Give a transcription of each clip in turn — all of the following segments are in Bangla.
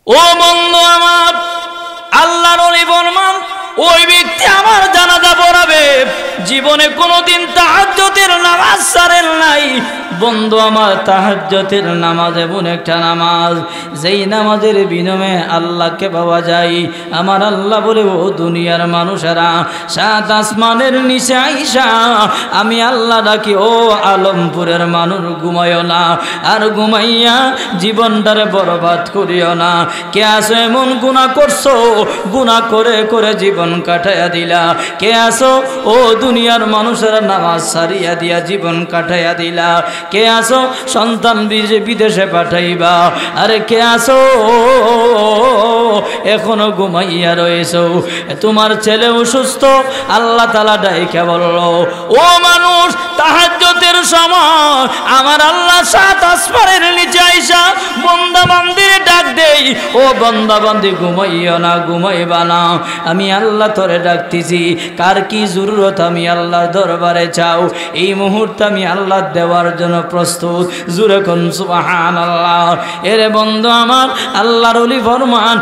ও বন্ধু আমার, আল্লাহর ওলি ফরমান ওই ব্যক্তি আমার জানাজা পড়াবে, জীবনে কোনোদিন তাহাজ্জুদের নামাজ ছাড়েন নাই। বন্ধু আমার, তাহাজ্জুদের নামাজ এমন একটা নামাজ যেই নামাজের বিনিময়ে আল্লাহকে পাওয়া যায়। আমার আল্লাহ বলে, ও দুনিয়ার মানুষেরা, সাত আসমানের নিচে আইসা আমি আল্লাহ ডাকি, ও আলমপুরের মানুষ ঘুমাইও না, আর ঘুমাইয়া জীবনটারে বরবাদ করিও না। কে আসো এমন গুনাহ করছো, গুনাহ করে করে জীবন কাটাইয়া দিলা? কে আসো ও দুনিয়ার মানুষেরা, নামাজ ছাড়িয়া দিয়া জীবন কাটাইয়া দিলা? কে আসো সন্তান বিদেশে পাঠাইবা? আরে কে আসো এখনো ঘুমাইয়া রয়েছো? তোমার ছেলে অসুস্থ, আল্লাহ তাআলা ডাইকা বলল, ও মানুষ, তাহাজ্জুদের সময় আমার আল্লাহ সাত আসমানের নিচে আইসা বান্দা বান্দিরে ডাক দেই, ও বান্দা বান্দি ঘুমাইও না, ঘুমাইবা না, আমি আল্লাহ তোরে ডাকতেছি। কার কি জরুরত আমি আল্লাহর দরবারে চাও, এই মুহূর্তে আমি আল্লাহ দেওয়ার জন্য প্রস্তুত। জোরে কোন সুবহানাল্লাহ। এরে বন্ধু আমার, আল্লাহর ওলি ফরমান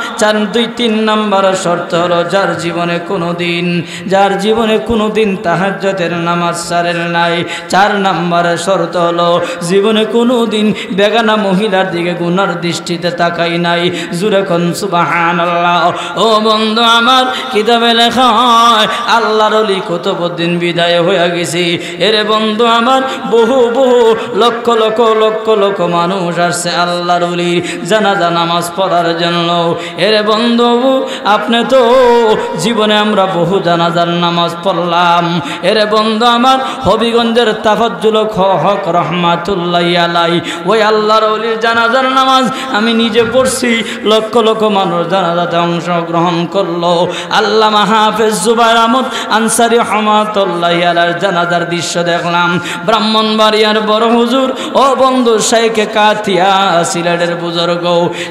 3 নাম্বার শর্ত হলো, যার জীবনে কোনোদিন তাহাজ্জুদের নামাজ ছাড়েন নাই। 4 নাম্বারের শর্ত হলো, জীবনে কোনোদিন বেগানা মহিলার দিকে গুনার দৃষ্টিতে তাকাই নাই। জোরে কোন সুবহানাল্লাহ। ও বন্ধু আমার, কিতাবে লেখা হয় আল্লাহর ওলি কুতুবউদ্দিন বিদায় হয়ে গেছে। এরে বন্ধু আমার, বহু বহু লক্ষ লক্ষ লক্ষ লক্ষ মানুষ আসছে আল্লাহর ওলির জানাজা নামাজ পড়ার জন্য। এরে বন্ধু, আপনি তো জীবনে আমরা বহু জানাজার নামাজ পড়লাম। এরে বন্ধু আমার, হবিগঞ্জের তাফাজ্জুল হক রহমাতুল্লাহি আলাইহি ওই আল্লাহর ওলির জানাজার নামাজ আমি নিজে পড়ছি। লক্ষ লক্ষ মানুষ জানাজাতে অংশগ্রহণ করলো। আল্লামা হাফেজ জুবায়ের আহমদ আনসারী রহমাতুল্লাহি আলাইহির জানাজার দৃশ্য দেখলাম। ব্রাহ্মণবাড়িয়ার বড় হুজুর ও বন্ধু শাইখে কাতিয়া, সিলেটের বুজুর্গ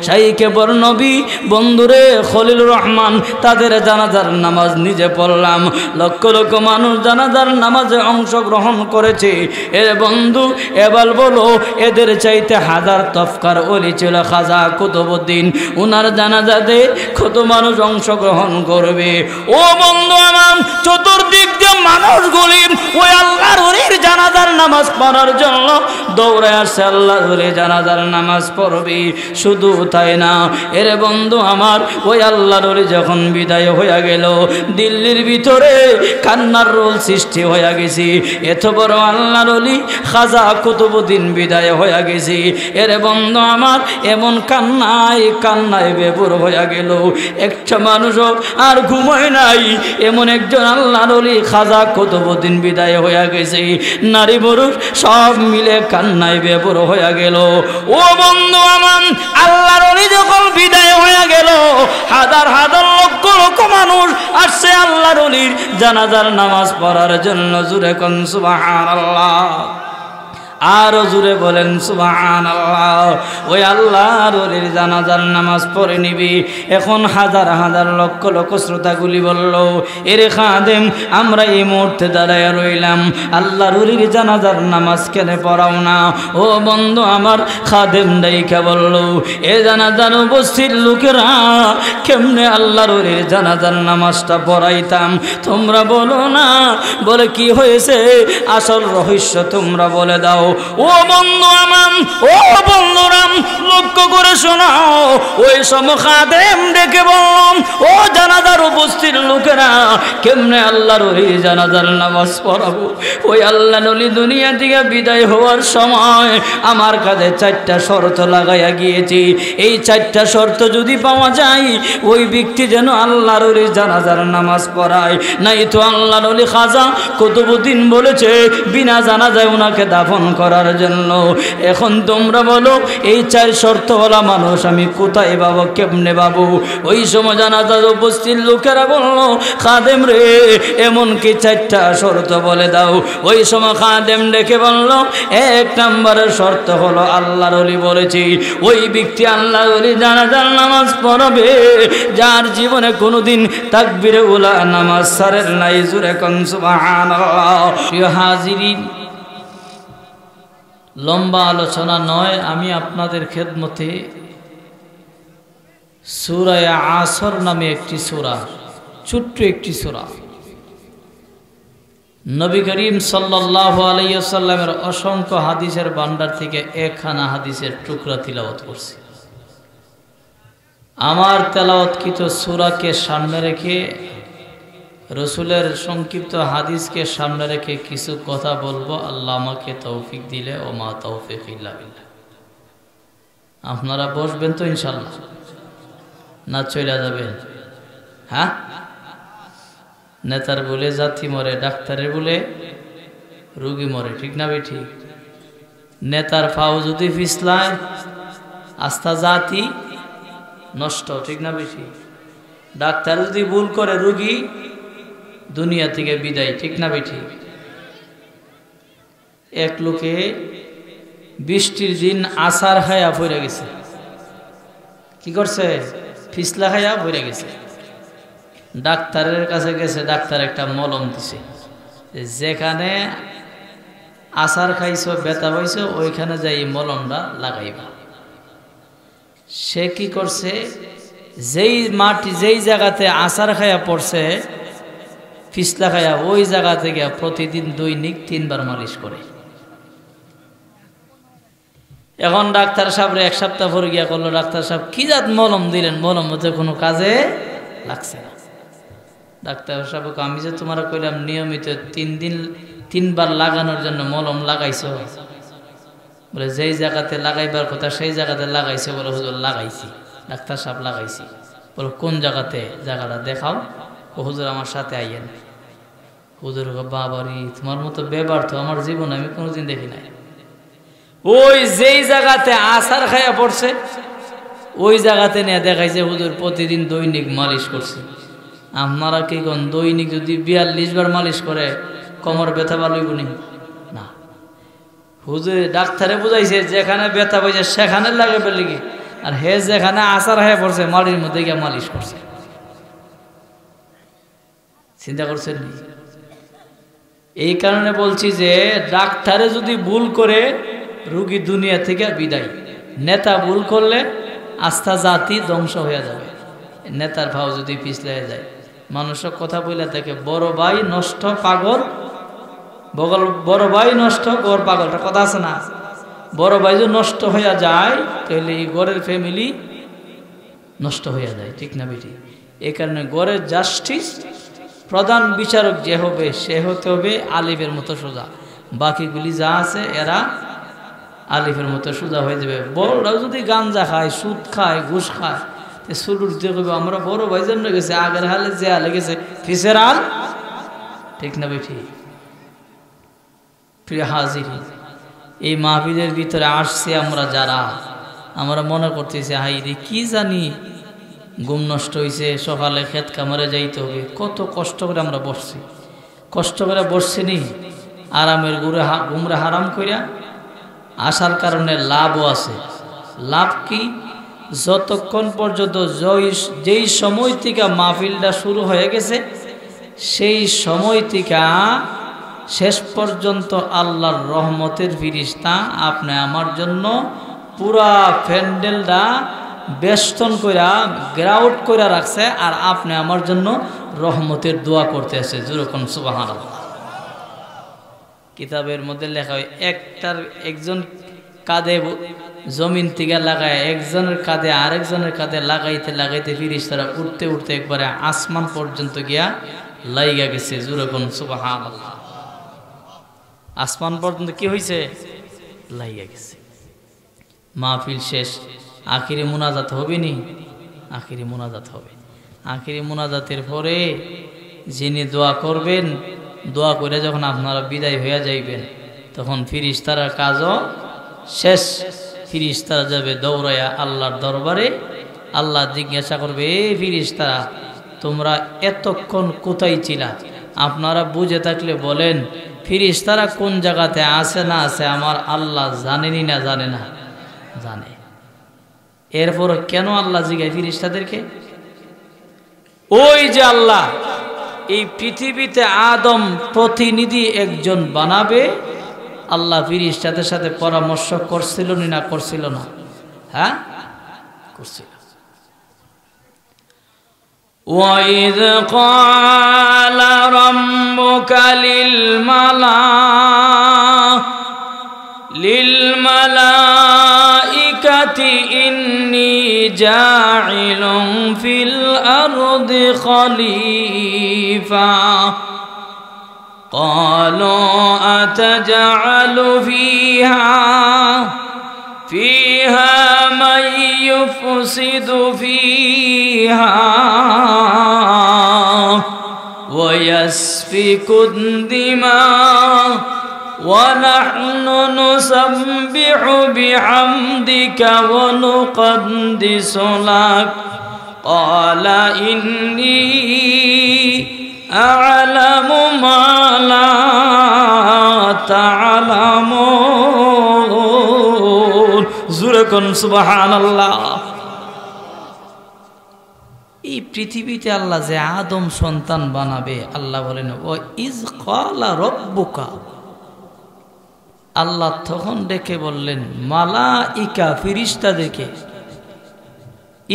শাইখে বরনবী বন্ধুরে খলিলুর রহমান, তাদের জানাজার নামাজ নিজে পড়লাম। লক্ষ লক্ষ মানুষ জানাজার নামাজে অংশগ্রহণ করেছে। এর বন্ধু, এবার বলো, এদের চাইতে হাজার তফকার ওলি ছিল খাজা কুতুবউদ্দিন। উনার জানাজাতে কত মানুষ অংশগ্রহণ করবে? ও বন্ধু আমার, চতুর্দিক দিয়ে মানুষগুলি ওই আল্লাহর ওলির জানাজার নামাজ পড়ার জন্য দৌড়ে আসছে। আল্লাহর ওলির জানাজার নামাজ পড়বে। শুধু তাই না, এর বন্ধু আমার, ওই আল্লাহর ওলি যখন বিদায় হয়ে গেল, দিল্লির ভিতরে কান্নার রোল সৃষ্টি হয়ে গেছে। এত বড় আল্লাহর ওলি খাজা কুতুবউদ্দিন বিদায় হয়ে গেছে। এর বন্ধু আমার, এমন কান্নায় কান্নায় বেপর হয়ে গেল। একটা মানুষও আর ঘুমায় নাই। এমন একজন আল্লাহর ওলি খাজা কুতুবউদ্দিন বিদায় হয়ে গেছে। নারী পুরুষ সব মিলে কান্নায় বেপর হয়ে গেল। ও বন্ধু আমার, আল্লাহর ওলি যখন বিদায় হয়ে গেল, হাজার হাজার লক্ষ লক্ষ মানুষ আসছে আল্লাহর ওলির জানাজার নামাজ পড়ার জন্য। জোরে কোন সুবহানাল্লাহ। আরো জোরে বলেন সুবহানাল্লাহ। ওই আল্লাহর ওলির জানাজার নামাজ পড়ে নিবি। এখন হাজার হাজার লক্ষ লক্ষ শ্রোতাগুলি বলল, এরে খাদেম, আমরা এই মুহূর্তে দাঁড়ায় রইলাম, আল্লাহর ওলির জানাজার নামাজ কেন পড়াও না? ও বন্ধু আমার, খাদেম দাইকা বলল, এ জানাজার উপস্থিত লোকেরা কেমনে আল্লাহর ওলির জানাজার নামাজটা পড়াইতাম, তোমরা বলো না। বলে, কি হয়েছে? আসল রহস্য তোমরা বলে দাও। ও বন্ধু আমার, ও বন্ধুরাম, লক্ষ্য করে শোনাও। ওই সময় খাদেম ডেকে বললাম, ও জানাজার উপস্থিত লোকেরা, কেমনে আল্লাহর ওলির জানাজার নামাজ পড়াবো? ওই আল্লাহর ওলি দুনিয়া থেকে বিদায় হওয়ার সময় আমার কাছে 4টা শর্ত লাগাইয়া গিয়েছি। এই 4টা শর্ত যদি পাওয়া যায়, ওই ব্যক্তি যেন আল্লাহর ওলির জানাজার নামাজ পড়ায়। নাই তো আল্লাহর ওলি খাজা কুতুবউদ্দিন বলেছে বিনা জানাজায় ওনাকে দাফন করার জন্য। এখন তোমরা বলো, এই 4 শর্তওয়ালা মানুষ আমি কোথায় পাবো, কেমনে পাবো? ওই সময় জানাজার উপস্থিত লোকেরা বলল, খাদেম রে, এমনকি 4টা শর্ত বলে দাও। ওই সময় খাদেম ডেকে বলল, 1 নম্বরের শর্ত হলো, আল্লাহর ওলি বলেছি ওই ব্যক্তি আল্লাহর ওলি জানাজার নামাজ পড়বে যার জীবনে কোনোদিন তাকবীরে উলা নামাজ ছাড়েন নাই। জোরে কোন সুবহানাল্লাহ। প্রিয় হাজিরিন, লম্বা আলোচনা নয়, আমি আপনাদের খেদমতে সূরা আসর নামে একটি সূরা, ছোট্ট একটি সূরা। নবী করিম সাল্লাল্লাহু আলাইহি ওয়াসাল্লামের অসংখ্য হাদিসের ভান্ডার থেকে একখানা হাদিসের টুকরা তিলাওয়াত করছি। আমার তেলাওয়াতকৃত সূরাকে সামনে রেখে, রসুলের সংক্ষিপ্ত হাদিসকে সামনে রেখে কিছু কথা বলবো, আল্লাহ আমাকে তৌফিক দিলে। ও মা তৌফিক ইল্লা বিল্লাহ। আপনারা বসবেন তো ইনশাল্লাহ, না চলে যাবেন? হ্যাঁ, নেতার বলে জাতি মরে, ডাক্তারের বলে রুগী মরে, ঠিক না বেঠি? নেতার ফাও যদি ফিসলায় আস্থা জাতি নষ্ট, ঠিক না বেশি? ডাক্তার যদি ভুল করে রুগী দুনিয়া থেকে বিদায়, ঠিক না বেঠি? এক লোকে বৃষ্টির দিন আসার খায়া পড়ে গেছে। কি করছে? ফিসলা খায়া পড়ে গেছে। ডাক্তারের কাছে গেছে, ডাক্তার একটা মলম দিছে, যেখানে আসার খাইছো, ব্যথা পাইছো, ওইখানে যাই মলমটা লাগাইবা। সে কি করছে? যেই জায়গাতে আসার খায়া পড়ছে, ফিসলা খায়া, ওই জায়গা থেকে প্রতিদিন দৈনিক 3 বার মালিশ করে। এখন ডাক্তার সাহেবরে 1 সপ্তাহ পরে গিয়া করলো, ডাক্তার সাহেব কি জাত মলম দিলেন, মলম হতে কোনো কাজে লাগছে না। ডাক্তার সাহেবকে আমি যে তোমার কইলাম নিয়মিত 3 বার লাগানোর জন্য মলম লাগাইছো, বলে যেই জায়গাতে লাগাইবার কথা সেই জায়গাতে লাগাইছে। বলে হুজুর লাগাইছি। ডাক্তার সাহেব লাগাইছি। বলে কোন জায়গাতে? জায়গাটা দেখাও। ও হুজুর আমার সাথে আইয়েন। হুজুর বাবারি, তোমার মতো ব্যবহার আমার জীবনে আমি কোনোদিন দেখি নাই। ওই যেই জায়গাতে আসার খায়া পড়ছে, ওই জায়গাতে নিয়ে দেখাইছে হুজুর প্রতিদিন দৈনিক মালিশ করছে। আপনারা কি কোন দৈনিক যদি 42 বার মালিশ করে কোমর ব্যথা ভালো হইব না? হুজুর ডাক্তারে বুঝাইছে যেখানে ব্যথা পাইছে সেখানে লাগে বেলিগে, আর হে যেখানে আসার হয়ে পড়ছে মাটির মধ্যে গিয়ে মালিশ করছে। চিন্তা করছেন? এই কারণে বলছি যে ডাক্তারে যদি ভুল করে রোগী দুনিয়া থেকে বিদায়, নেতা ভুল করলে আস্থা জাতি ধ্বংস হয়ে যাবে। নেতার ভাও যদি পিছলে যায়, মানুষের কথা বলে থাকে বড় ভাই নষ্ট পাগল, বড় ভাই নষ্ট গড় পাগলটা কথা আছে না? বড় ভাই যদি নষ্ট হয়ে যায় তাহলে এই গড়ের ফ্যামিলি নষ্ট হয়ে যায়, ঠিক না বেটি? এই কারণে গড়ের জাস্টিস, প্রধান বিচারক যে হবে সে হতে হবে আলিফের মতো সোজা। বাকিগুলি যা আছে এরা আলিফের মতো সোজা হয়ে যাবে। বড়রাও যদি গাঞ্জা খায়, সুদ খায়, ঘুষ খায়, সুলুর দিয়ে কইবে আমরা বড় ভাই জন্য গেছে, আগের হালে যে হালে গেছে ফিসের আল, ঠিক না বেটি? প্রিয় হাজির, এই মাহফিলের ভিতরে আসছে আমরা যারা, আমরা মনে করতেছি হাই রে কি জানি ঘুম নষ্ট হয়েছে, সকালে ক্ষেত কামারে যাইতে হবে, কত কষ্ট করে আমরা বসছি। কষ্ট করে বসছি নি আরামের ঘুমরে হারাম করিয়া আসার কারণে লাভও আছে। লাভ কি? যতক্ষণ পর্যন্ত যেই সময় থেকে মাহফিলটা শুরু হয়ে গেছে সেই সময় থেকে শেষ পর্যন্ত আল্লাহর রহমতের ফিরিস্তা আপনি আমার জন্য পুরা প্যান্ডেলটা বেষ্টন কইরা গ্রাউট কইরা রাখছে, আর আপনি আমার জন্য রহমতের দোয়া করতে আছে। যেরকম সুবহানাল্লাহ। কিতাবের মধ্যে লেখা হয় একজন কাঁধে জমিন থেকে লাগায়, একজনের কাঁধে আরেকজনের কাঁধে লাগাইতে লাগাইতে ফিরিস্তারা উঠতে উঠতে একবারে আসমান পর্যন্ত গিয়া লাইগা গেছে। যেরকম সুবহানাল্লাহ। আসমান পর্যন্ত কি হয়েছে? লাইগা গেছে। মাহফিল শেষ, আখিরি মুনাজাত হবে নি? আখিরি মুনাজাত হবে। আখিরি মুনাজাতের পরে যিনি দোয়া করবেন, দোয়া করে যখন আপনারা বিদায় হয়ে যাইবেন তখন ফিরিস্তারা কাজও শেষ। ফিরিস্তারা যাবে দৌড়াইয়া আল্লাহর দরবারে। আল্লাহ জিজ্ঞাসা করবে, এ ফিরিস্তারা তোমরা এতক্ষণ কোথায় ছিলা? আপনারা বুঝে থাকলে বলেন ফিরিস্তারা কোন জায়গাতে আছে না আছে আমার আল্লাহ জানেনি না জানে না? জানে। এরপর কেন আল্লাহ জিজ্ঞাসা ফিরিস্তাদেরকে? ওই যে আল্লাহ এই পৃথিবীতে আদম প্রতিনিধি একজন বানাবে, আল্লাহ ফিরিস্তাদের সাথে পরামর্শ করছিল না করছিল না? হ্যাঁ, করছিল। وَإِذْ قَالَ رَبُّكَ لِلْمَلَائِكَةِ إِنِّي جَاعِلٌ فِي الْأَرْضِ خَلِيفَةً قَالُوا أَتَجْعَلُ فيها من يفسد فيها ويسفك الدماء ونحن نسبح بحمدك ونقدس لك قال إني أعلم ما لا تعلمون জুরকুন সুবহানাল্লাহ। এই পৃথিবীতে আল্লাহ যে আদম সন্তান বানাবে, আল্লাহ বলেন ও ইজ ক্বালা রাব্বুকা, আল্লাহ তখন ডেকে বললেন মালাইকা ফেরেশতাদেরকে,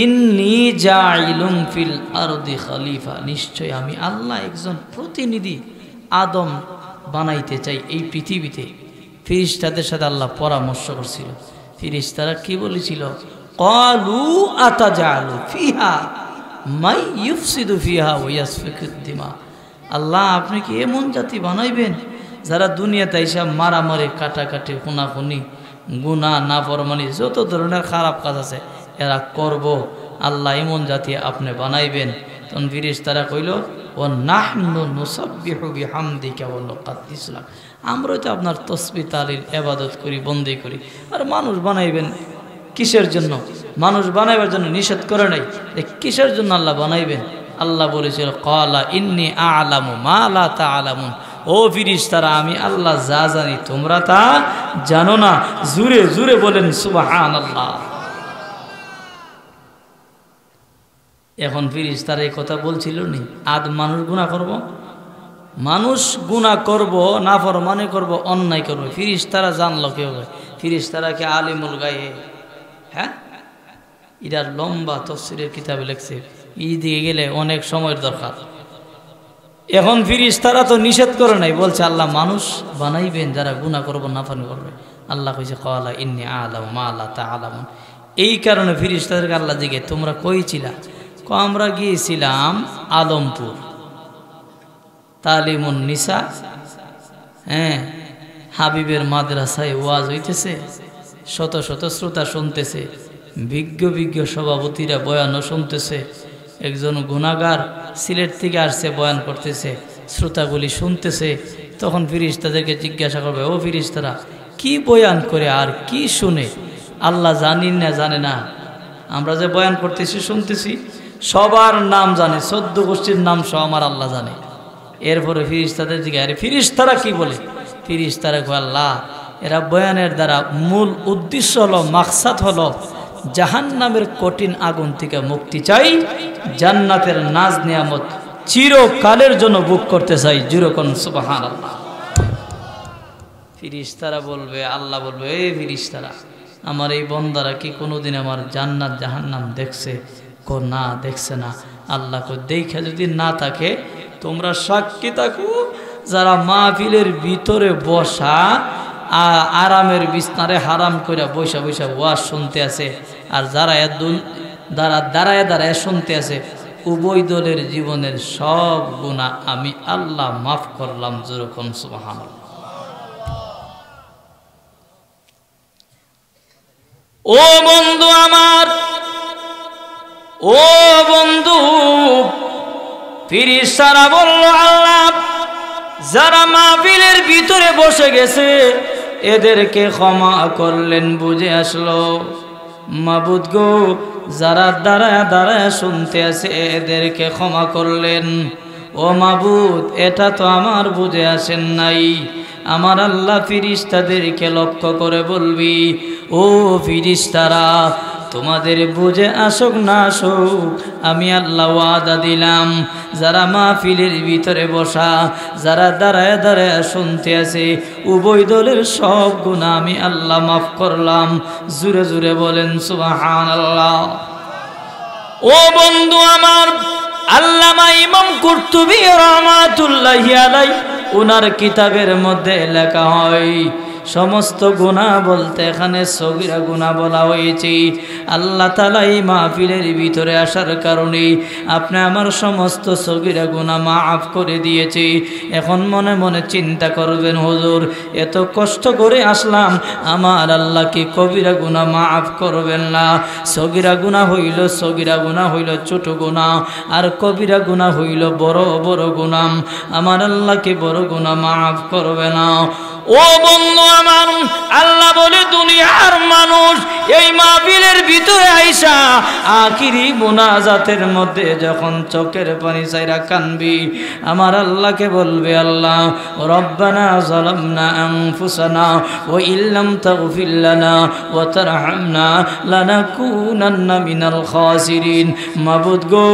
ইন্নী জাইলুম ফিল আরদি খলিফা, নিশ্চয় আমি আল্লাহ একজন প্রতিনিধি আদম বানাইতে চাই এই পৃথিবীতে। ফেরেশতাদের সাথে আল্লাহ পরামর্শ করছিল। ফেরেশতারা কি বলেছিল? ক্বালু আতাজালু ফিহা মাই ইউফসিদু ফিহা ওয়া ইয়াসফিকুদ দিমা, আল্লাহ আপনি কি এমন জাতি বানাইবেন যারা দুনিয়াতে এসে মারামারি, কাটাকাটি, খুনাখুনি, গুনাহ, নাফরমানি, যত ধরনের খারাপ কাজ আছে এরা করব, আল্লাহ এমন জাতি আপনি বানাইবেন? তখন ফেরেশতারা কইল ও নাহনু নুসাব্বিহু বিহামদিকা ওয়া নুকাদ্দিসু লাক, আমরা তো আপনার তসবিহ তাহলিল ইবাদত করি, বন্দেগী করি। আর মানুষ বানাইবেন কিসের জন্য? মানুষ বানাইবার জন্য নিষেধ করে নাই, কিসের জন্য আল্লাহ বানাইবেন? আল্লাহ বলেছিল ক্বালা ইন্নী আ'লামু মা লা তা'লামুন, ও ফেরেশতারা আমি আল্লাহ যা জানি তোমরা তা জানো না। জুরে জুরে বলেন সুবহানাল্লাহ। এখন ফেরেশতারা এই কথা বলছিল নি মানুষ গুনাহ করব, মানুষ গুনাহ করব, নাফরমানি করব, অন্যায় করব, ফেরেশতারা জানলো কেউ? ফেরেশতারা কি আলিমুল গায়ব? হ্যাঁ, এটার লম্বা তাফসীরের কিতাবে লেখছে, এই দিকে গেলে অনেক সময়ের দরকার। এখন ফেরেশতারা তো নিষেধ করে নাই, বলছে আল্লাহ মানুষ বানাইবেন যারা গুনাহ করব, নাফরমানি করবে। আল্লাহ কইছে ক্বালা ইন্নী আ'লামু মা লা তা'লামুন। এই কারণে ফেরেশতাদেরকে আল্লাহ জিজ্ঞে তোমরা কই ছিলা? আমরা গিয়েছিলাম আলমপুর, তালিমুন নিসা, হ্যাঁ, হাবিবের মাদ্রাসায় ওয়াজ হইতেছে, শত শত শ্রোতা শুনতেছে, বিজ্ঞ বিজ্ঞ সভাপতিরা বয়ানও শুনতেছে, একজন গুনাহগার সিলেট থেকে আসছে বয়ান করতেছে, শ্রোতাগুলি শুনতেছে। তখন ফেরেশতাদেরকে জিজ্ঞাসা করবে, ও ফেরেশতারা কি বয়ান করে আর কি শুনে? আল্লাহ জানি না জানে না? আমরা যে বয়ান করতেছি, শুনতেছি, সবার নাম জানে, 14 গোষ্ঠীর নাম সব আমার আল্লাহ জানে। এরপরে ফেরেশতাদের জিজ্ঞাসা, আরে ফেরেশতারা কি বলে? ফেরেশতারা কয় আল্লাহ এরা বয়ানের দ্বারা মূল উদ্দেশ্য হলো, মাকসাদ হলো জাহান্নামের কঠিন আগুন থেকে মুক্তি চাই, জান্নাতের নাজ নিয়ামত চিরকালের জন্য বুক করতে চাই। যেরকম সুবহানাল্লাহ। ফেরেশতারা বলবে, আল্লাহ বলবে, এই ফেরেশতারা আমার এই বন্দারা কি কোনোদিন আমার জান্নাত জাহান্নাম দেখছে? কো না, দেখছে না। আল্লাহ কো দেখে যদি না থাকে তোমরা সাক্ষী থাকো, যারা মাহফিলের ভিতরে বসা আরামের বিছনারে হারাম করে বৈশা বৈশা ওয়াজ শুনতে আছে, আর যারা দাঁড়ায় দাঁড়ায় শুনতে আছে, উভয় দলের জীবনের সব গুনাহ আমি আল্লাহ মাফ করলাম। যেরকম সুবহানাল্লাহ। ও বন্ধু আমার, ও বন্ধু, ফেরেশতারা বলল আল্লাহ যারা মাহফিলের ভিতরে বসে গেছে এদেরকে ক্ষমা করলেন, বুঝে আসলো। মাবুদ গো, যারা দাঁড়ায় দাঁড়ায় শুনতে আছে এদেরকে ক্ষমা করলেন। ও মাবুদ, এটা তো আমার বুঝে আসেন নাই। আমার আল্লাহ ফেরেশতাদেরকে লক্ষ্য করে বলবি, ও ফেরেশতারা তোমাদের বুঝে আসুক না আসুক, আমি আল্লাহ ওয়াদা দিলাম যারা মাহফিলের ভিতরে বসা, যারা দাঁড়ায় দাঁড়ায় শুনতে আছে, উভয় দলের সব গুনাহ আমি আল্লাহ মাফ করলাম। জুরে জুরে বলেন সুবহানাল্লাহ। ও বন্ধু আমার, আল্লামা ইমাম কুরতুবী রাহমাতুল্লাহি আলাইহি ওনার কিতাবের মধ্যে লেখা হয় সমস্ত গুনাহ বলতে এখানে সগীরা গুনাহ বলা হয়েছে। আল্লাহ তাআলা এই মাহফিলের ভিতরে আসার কারণে আপনি আমার সমস্ত সগীরা গুনাহ মাফ করে দিয়েছে। এখন মনে মনে চিন্তা করবেন, হুজুর এত কষ্ট করে আসলাম, আমার আল্লাহ কি কবিরা গুনাহ মাফ করবেন না? সগীরা গুনাহ হইল ছোট গুনাহ, আর কবিরা গুনাহ হইল বড় বড় গুনাহ। আমার আল্লাহ কি বড় গুনাহ মাফ করবে না? ও বন্ধু আমার, আল্লাহ বলে দুনিয়ার মানুষ এই মাহফিলের ভিতরে আইসা আখিরি মুনাজাতের মধ্যে যখন চোখের পানি ছাইরা কানবি, আমার আল্লাহকে বলবে, আল্লাহ রব্বানা যালামনা আনফুসানা ওয়া ইল্লাম তাগফির লানা ওয়া তারহামনা লানাকুনান্না মিনাল খাসিরিন। মাবুদ গো,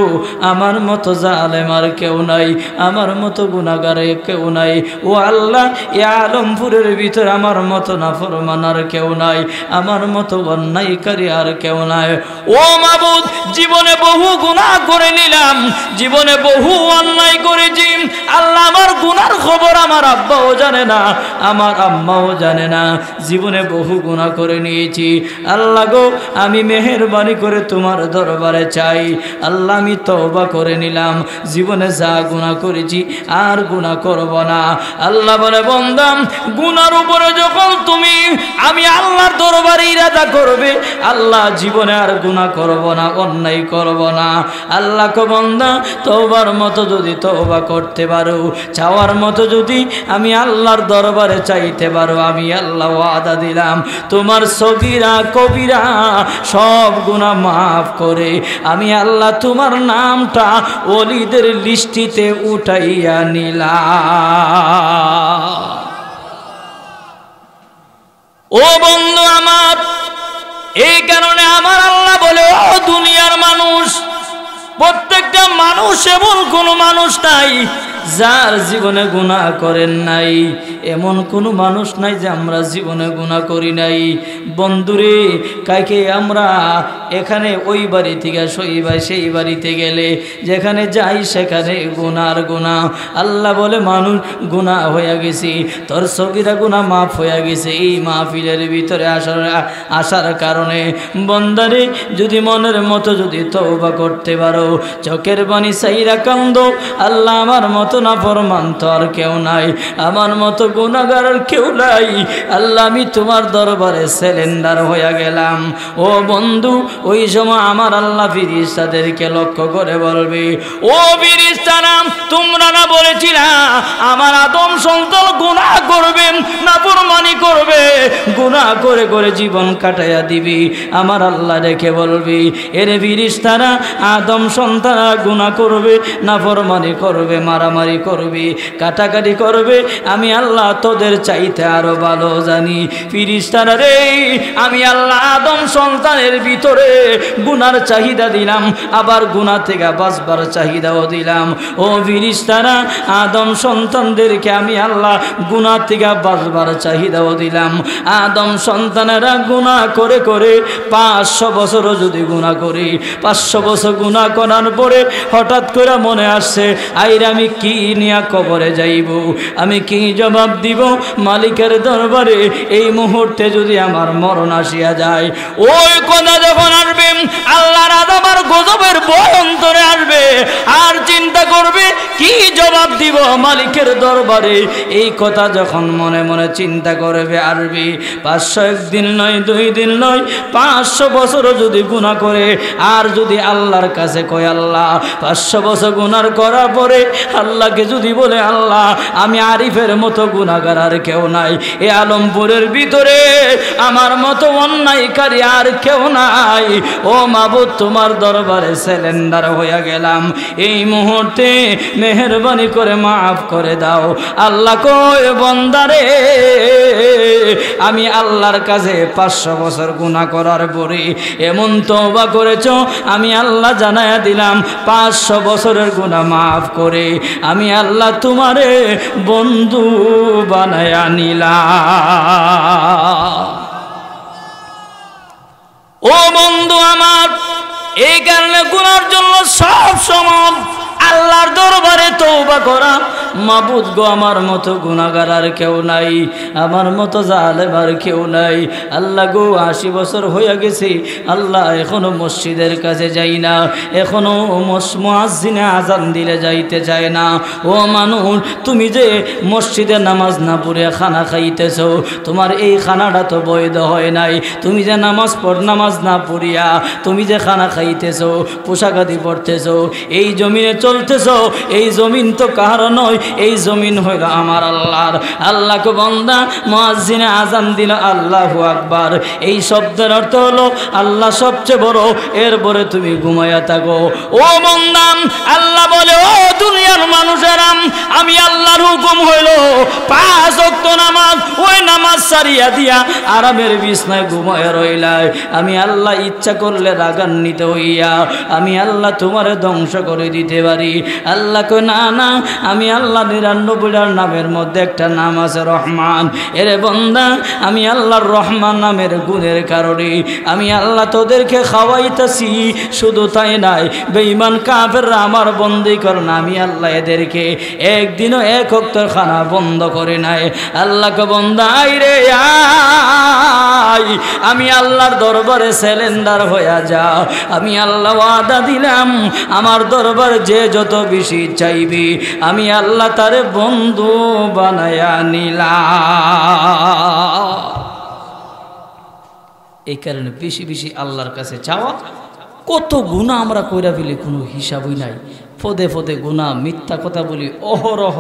আমার মতো জালেম আর কেউ নাই, আমার মতো গুনাহগার কেউ নাই। ও আল্লাহ, এ আলমপুরের ভিতরে আমার মতো নাফরমান আর কেউ নাই, আমার মতো অন্যায়কারী আর কেউ নাই। ও মাবুদ, জীবনে বহু গুনাহ করে নিলাম, জীবনে বহু অন্যায় করেছি। আল্লাহ, আমার গুনার খবর আমার আব্বাও জানে না, আমার আম্মাও জানে না, জীবনে বহু গুনাহ করে নিয়েছি। আল্লাহ গো, আমি মেহেরবানি করে তোমার দরবারে চাই, আল্লাহ আমি তওবা করে নিলাম, জীবনে যা গুনাহ করেছি আর গুনাহ করব না। আল্লাহ বলে, বান্দা গুনার উপরে যখন তুমি আমি আল্লাহর দরবারে ইরাদা করবে, আল্লাহ জীবনে আর গুনাহ করব না, অন্যায় করব না। আল্লাহ কো বান্দা, তওবার মতো যদি তওবা করতে পারো, চাওয়ার মতো যদি আমি আল্লাহর দরবারে চাইতে পারো, আমি আল্লাহ ওয়াদা দিলাম তোমার সগীরা কবিরা সব গুনাহ মাফ করে আমি আল্লাহ তোমার নামটা ওলিদের লিস্টিতে উঠাইয়া নিলাম। ও বন্ধু আমার, এই কারণে আমার আল্লাহ বলে, ও দুনিয়ার মানুষ, প্রত্যেকটা মানুষ এমন কোনো মানুষ নাই যার জীবনে গুনাহ করেন নাই, এমন কোনো মানুষ নাই যে আমরা জীবনে গুনাহ করি নাই। বন্ধুরে, কাকে আমরা এখানে ওই বাড়ি থেকে সেই বাড়িতে গেলে যেখানে যাই সেখানে গুনার গুনাহ। আল্লাহ বলে, মানুষ গুনাহ হয়ে গেছি, তোর সগীরা গুনাহ মাফ হয়ে গেছে এই মাহফিলের ভিতরে আসার কারণে। বন্দারে, যদি মনের মতো যদি তওবা করতে পারো, চোখের পানি ছাইরা কান্দো, আল্লাহ আমার মতো নাফরমান তো আর কেউ নাই, আমার মতো গুনাহগার আর কেউ নাই, আল্লাহ আমি তোমার দরবারে সিলিন্ডার হয়ে গেলাম। ও বন্ধু, ওই সময় আমার আল্লাহ ফেরেশতাদেরকে লক্ষ্য করে বলবে, ও ফেরেশতারা, তোমরা না বলেছিলা আমার আদম সন্তান গুনাহ করবে, নাফরমানি করবে, গুনাহ করে করে জীবন কাটাইয়া দিবি। আমার আল্লাহ দেখে বলবি, এর ফেরেশতারা, আদম সন্তান গুনাহ করবে, নাফরমানি করবে, মারামারি করবে, কাটাকাটি করবে, আমি আল্লাহ তোদের চাইতে আরো ভালো জানি। ফেরেশতারা রে, আমি আল্লাহ আদম সন্তানের ভিতরে গুনার চাহিদা দিলাম, আবার গুনাহ থেকে বাঁচবার চাহিদাও দিলাম। ও ফেরেশতারা, আদম সন্তানদেরকে আমি আল্লাহ গুনাহ থেকে বাঁচবার চাহিদাও দিলাম। আদম সন্তানেরা গুনাহ করে করে 500 বছরও যদি গুনাহ করি, 500 বছর গুনাহ করার পরে হঠাৎ করে মনে আসছে, আইরে আমি কি নিয়া কবরে যাইব, আমি কি জবাব দিব মালিকের দরবারে এই মুহূর্তে যদি আমার মরণ আসিয়া যায়। ওই কথা যখন আসবে, আল্লাহর আযাব আর গজবের ভয় অন্তরে আসবে, আর চিন্তা করবে কি জবাব দিব মালিকের দরবারে। এই কথা যখন মনে মনে চিন্তা করবে, আসবে 501 দিন নয়, 2 দিন নয়, 500 বছরও যদি গুনাহ করে, আর যদি আল্লাহর কাছে কয়, আল্লাহ 500 বছর গুনাহ করার পরে আল্লাহকে যদি বলে, আল্লাহ আমি আরিফের মতো গুনাহগার আর কেউ নাই, এ আলমপুরের ভিতরে আমার মতো অন্যায়কারী আর কেউ নাই, ও মাবুদ তোমার দরবারে সিলিন্ডার হয়ে গেলাম, এই মুহূর্তে মেহেরবানি করে মাফ করে দাও। আল্লাহ কয়, বান্দারে, আমি আল্লাহর কাছে 500 বছর গুনাহ করার পরে এমন তওবা করেছো, আমি আল্লাহ জানায়া দিলাম 500 বছরের গুনাহ মাফ করে আমি আল্লাহ তোমারে বন্ধু বানায়া নিলাম। ও বন্ধু আমার, এই কারণে গুনার জন্য সব সময় মাবুদ গো আমার মতো গুনাহগার আর কেউ নাই, আমার মতো জালেম আর কেউ নাই। আল্লাহ গো 80 বছর হয়ে গেছে আল্লাহ, এখনো মসজিদের কাছে যাই না, এখনো মুয়াজ্জিনে আজান দিলে যাইতে চায় না। ও মানুষ, তুমি যে মসজিদে নামাজ না পড়ে খানা খাইতেছো, তোমার এই খানাটা তো বৈধ হয় নাই। তুমি যে নামাজ না পড়িয়া তুমি যে খানা খাইতেছো, পোশাক আদি পড়তেছো, এই জমিনে চলতেছো, এই জমিন তো কারো নয়, এই জমিন হইল আমার আল্লাহর। আল্লাহকে বান্দা মুয়াজ্জিনে আজান দিল আল্লাহু আকবার, এই শব্দের অর্থ হলো আল্লাহ সবচেয়ে বড়, এরপরে তুমি ঘুমায়া থাকো। ও বান্দা, আল্লাহ বলে ও দুনিয়ার মানুষেরা, আমি আল্লাহর হুকুম হইল 5 ওয়াক্ত নামাজ, ওই নামাজ সারিয়া দিয়া আরামের বিছনায় ঘুমায়া রইলাই। আমি আল্লাহ ইচ্ছা করলে রাগান্বিত হইয়া আমি আল্লাহ তোমারে ধ্বংস করে দিতে পারি। আল্লাহ কই না না, আমি আল্লাহ 99টার নামের মধ্যে একটা নাম আছে রহমান। এরে বান্দা, আমি আল্লাহর রহমান নামের গুণের কারণে আমি আল্লাহ তোদেরকে খাওয়াইতেছি। শুধু তাই নাই, বেঈমান কাফেররা আমার বন্দী করে না, আমি আল্লাহ এদেরকে একদিনও 1 ওয়াক্তের খানা বন্ধ করে নাই। আল্লাহকে বান্দা আই রে আই, আমি আল্লাহর দরবারে সিলিন্ডার হয়ে যা। আমি আল্লাহ ওয়াদা দিলাম, আমার দরবার যে যত বেশি চাইবি আমি আল্লাহ তারে বন্ধু বানায়া নিলাম। এই কারণে বেশি বেশি আল্লাহর কাছে চাওয়া। কত গুনাহ আমরা কইরা ফেলি, কোনো হিসাবই নাই। পদে পদে গুনাহ, মিথ্যা কথা বলি অহরহ।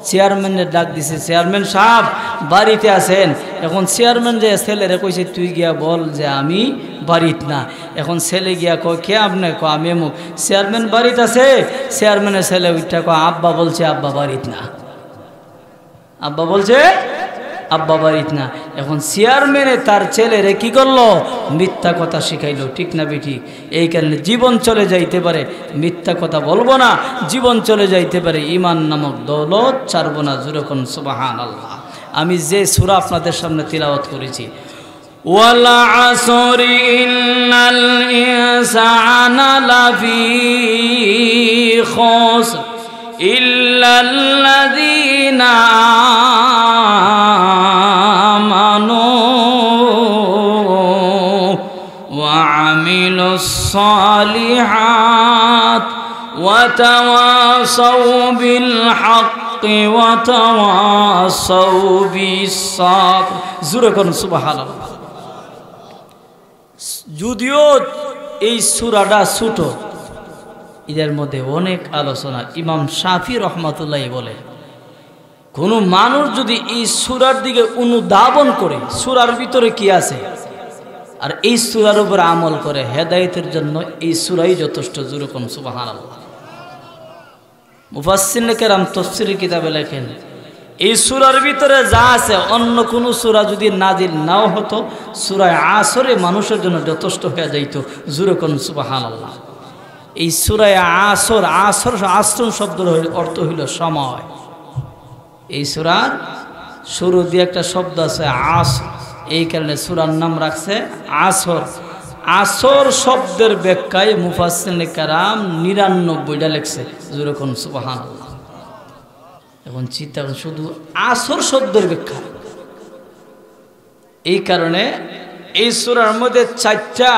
চেয়ারম্যানের ডাক দিছে, চেয়ারম্যান সাহেব বাড়িতে আছেন। এখন চেয়ারম্যান যে ছেলেরে কইছে তুই গিয়া বল যে আমি বাড়িত না। এখন ছেলে গিয়া কয় কে আপনি? কয় আমি এমুক। চেয়ারম্যান বাড়িতে আছে? চেয়ারম্যানের ছেলে উঠটা কয় আব্বা বলছে আব্বা বাড়িত না। আব্বা বলছে আব্বা বাড়িত না। এখন চেয়ারম্যানে তার ছেলেরে কি করলো? মিথ্যা কথা শিখাইলো। ঠিক না বেঠিক? এই কারণে জীবন চলে যাইতে পারে, মিথ্যা কথা বলবো না, জীবন চলে যাইতে পারে, ঈমান নামক দৌলত ছাড়বো না। যেরকম সুবহানাল্লাহ। আমি যে সূরা আপনাদের সামনে তিলাওয়াত করেছি, ওয়াল আসরি ইন্নাল ইনসানা লাফি খুসর ইল্লাল্লাযীনা আমানু ওয়া আমিলুস সালিহাত ওয়া তাওয়াসাউ বিল হাক্কি ওয়া তাওয়াসাউ বিস সাবর। জোরে করুন সুবহানাল্লাহ। যদিও এই সূরাটা ছোট, এদের মধ্যে অনেক আলোচনা। ইমাম শাফি রহমাতুল্লাহ বলে, কোনো মানুষ যদি এই সূরার দিকে অনুধাবন করে সূরার ভিতরে কি আছে আর এই সূরার উপর আমল করে, হেদায়েতের জন্য এই সূরাই যথেষ্ট। যেরকম সুবহানাল্লাহ। মুফাসসিরিনে কেরাম তাফসীরের কিতাবে লেখেন, এই সূরার ভিতরে যা আছে অন্য কোনো সূরা যদি নাজিল নাও হতো, সূরা আসরে মানুষের জন্য যথেষ্ট হয়ে যাইত। যেরকম সুবহানাল্লাহ। এই সূরা আসর, আসর আসর শব্দের অর্থ হইল সময়। এই সূরার শুরু দিয়ে একটা শব্দ আছে আসর, এই কারণে সূরার নাম রাখছে আসর। আসর শব্দের ব্যাখ্যায় মুফাসসিরিনে কেরাম ৯৯টা লেখছে। যেরকম সুবহানাল্লাহ। এখন চিন্তা করুন, শুধু আসর শব্দের ব্যাখ্যা। এই কারণে এই সূরার মধ্যে 4টা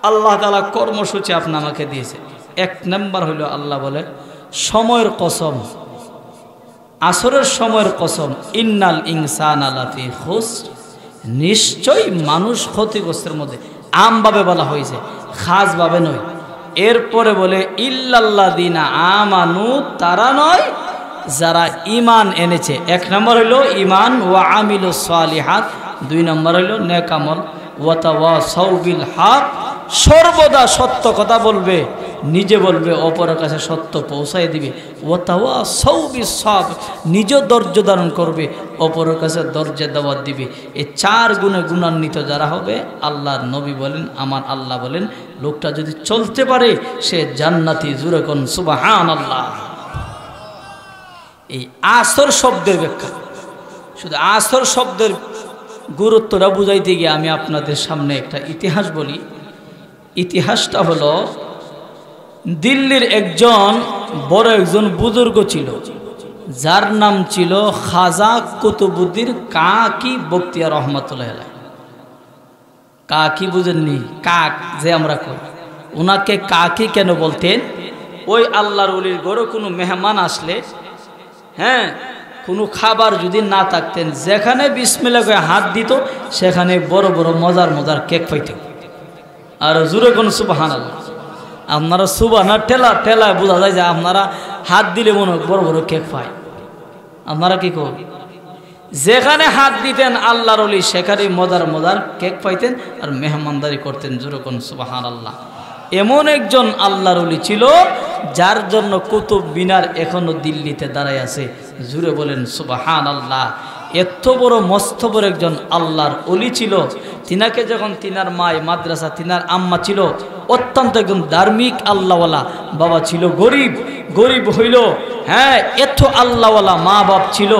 আল্লাহ তাআলা কর্মসূচি আপনি আমাকে দিয়েছে। 1 নাম্বার হইল আল্লাহ বলে সময়ের কসম, আসরের সময়ের কসম, ইন্নাল ইনসানা লাফি খুসর, নিশ্চয় মানুষ ক্ষতিগ্রস্তের মধ্যে। আমভাবে বলা হয়েছে, খাসভাবে নয়। এরপরে বলে ইল্লাল্লাযীনা আমানু, তারা নয় যারা ঈমান এনেছে। 1 নম্বর হইল ঈমান, ওয়া আমিলুস সালিহাত। 2 নম্বর হইল নেক আমল, ওয়া তাওয়াসাউ বিল হক, সর্বদা সত্য কথা বলবে, নিজে বলবে, অপরের কাছে সত্য পৌঁছায় দিবে। ওয়া তাওয়াসাউ বিস সাবর, নিজে ধৈর্য ধারণ করবে, অপরের কাছে ধৈর্যের দাওয়াত দিবে। এই 4 গুণে গুণান্বিত যারা হবে, আল্লাহর নবী বলেন, আমার আল্লাহ বলেন, লোকটা যদি চলতে পারে সে জান্নাতি। জোরে কোন সুবহানাল্লাহ। এই আসর শব্দের ব্যাখ্যা। শুধু আসর শব্দের গুরুত্বটা বুঝাইতে গিয়ে আমি আপনাদের সামনে একটা ইতিহাস বলি। ইতিহাসটা হলো, দিল্লির একজন বড় একজন বুজুর্গ ছিল, যার নাম ছিল খাজা কুতুবুদ্দিন কাকি বখতিয়ার রহমাতুল্লাহ আলাইহি। কাকি বুঝেননি? কাক যে আমরা কই, ওনাকে কাকি কেন বলতেন? ওই আল্লাহর ওলির ঘরে কোনো মেহমান আসলে, হ্যাঁ, কোনো খাবার যদি না থাকতেন, যেখানে বিসমিল্লাহ করে হাত দিত সেখানে বড় বড় মজার মজার কেক পাইতেন। আর জোরে কোন সুবহানাল্লাহ। আপনারা সুবহানা ঠেলা ঠেলা বোঝা যায় যে আপনারা হাত দিলে মনে হয় বড় বড় কেক পায়। আপনারা কি করবেন? যেখানে হাত দিতেন আল্লাহর ওলি সেখানে মজার মজার কেক পাইতেন আর মেহমানদারি করতেন। জোরে কোন সুবহানাল্লাহ। এমন একজন আল্লাহর ওলি ছিল যার জন্য কুতুব মিনার এখনো দিল্লিতে দাঁড়ায় আছে। জুড়ে বলেন সুবহানাল্লাহ। এত বড় মস্ত বড় একজন আল্লাহর ওলি ছিল। তিনাকে যখন তিনার মায় মাদ্রাসা, তিনার আম্মা ছিল অত্যন্ত একজন ধার্মিক আল্লাহওয়ালা, বাবা ছিল গরিব, গরিব হইল, হ্যাঁ, এত আল্লাহওয়ালা মা বাপ ছিল।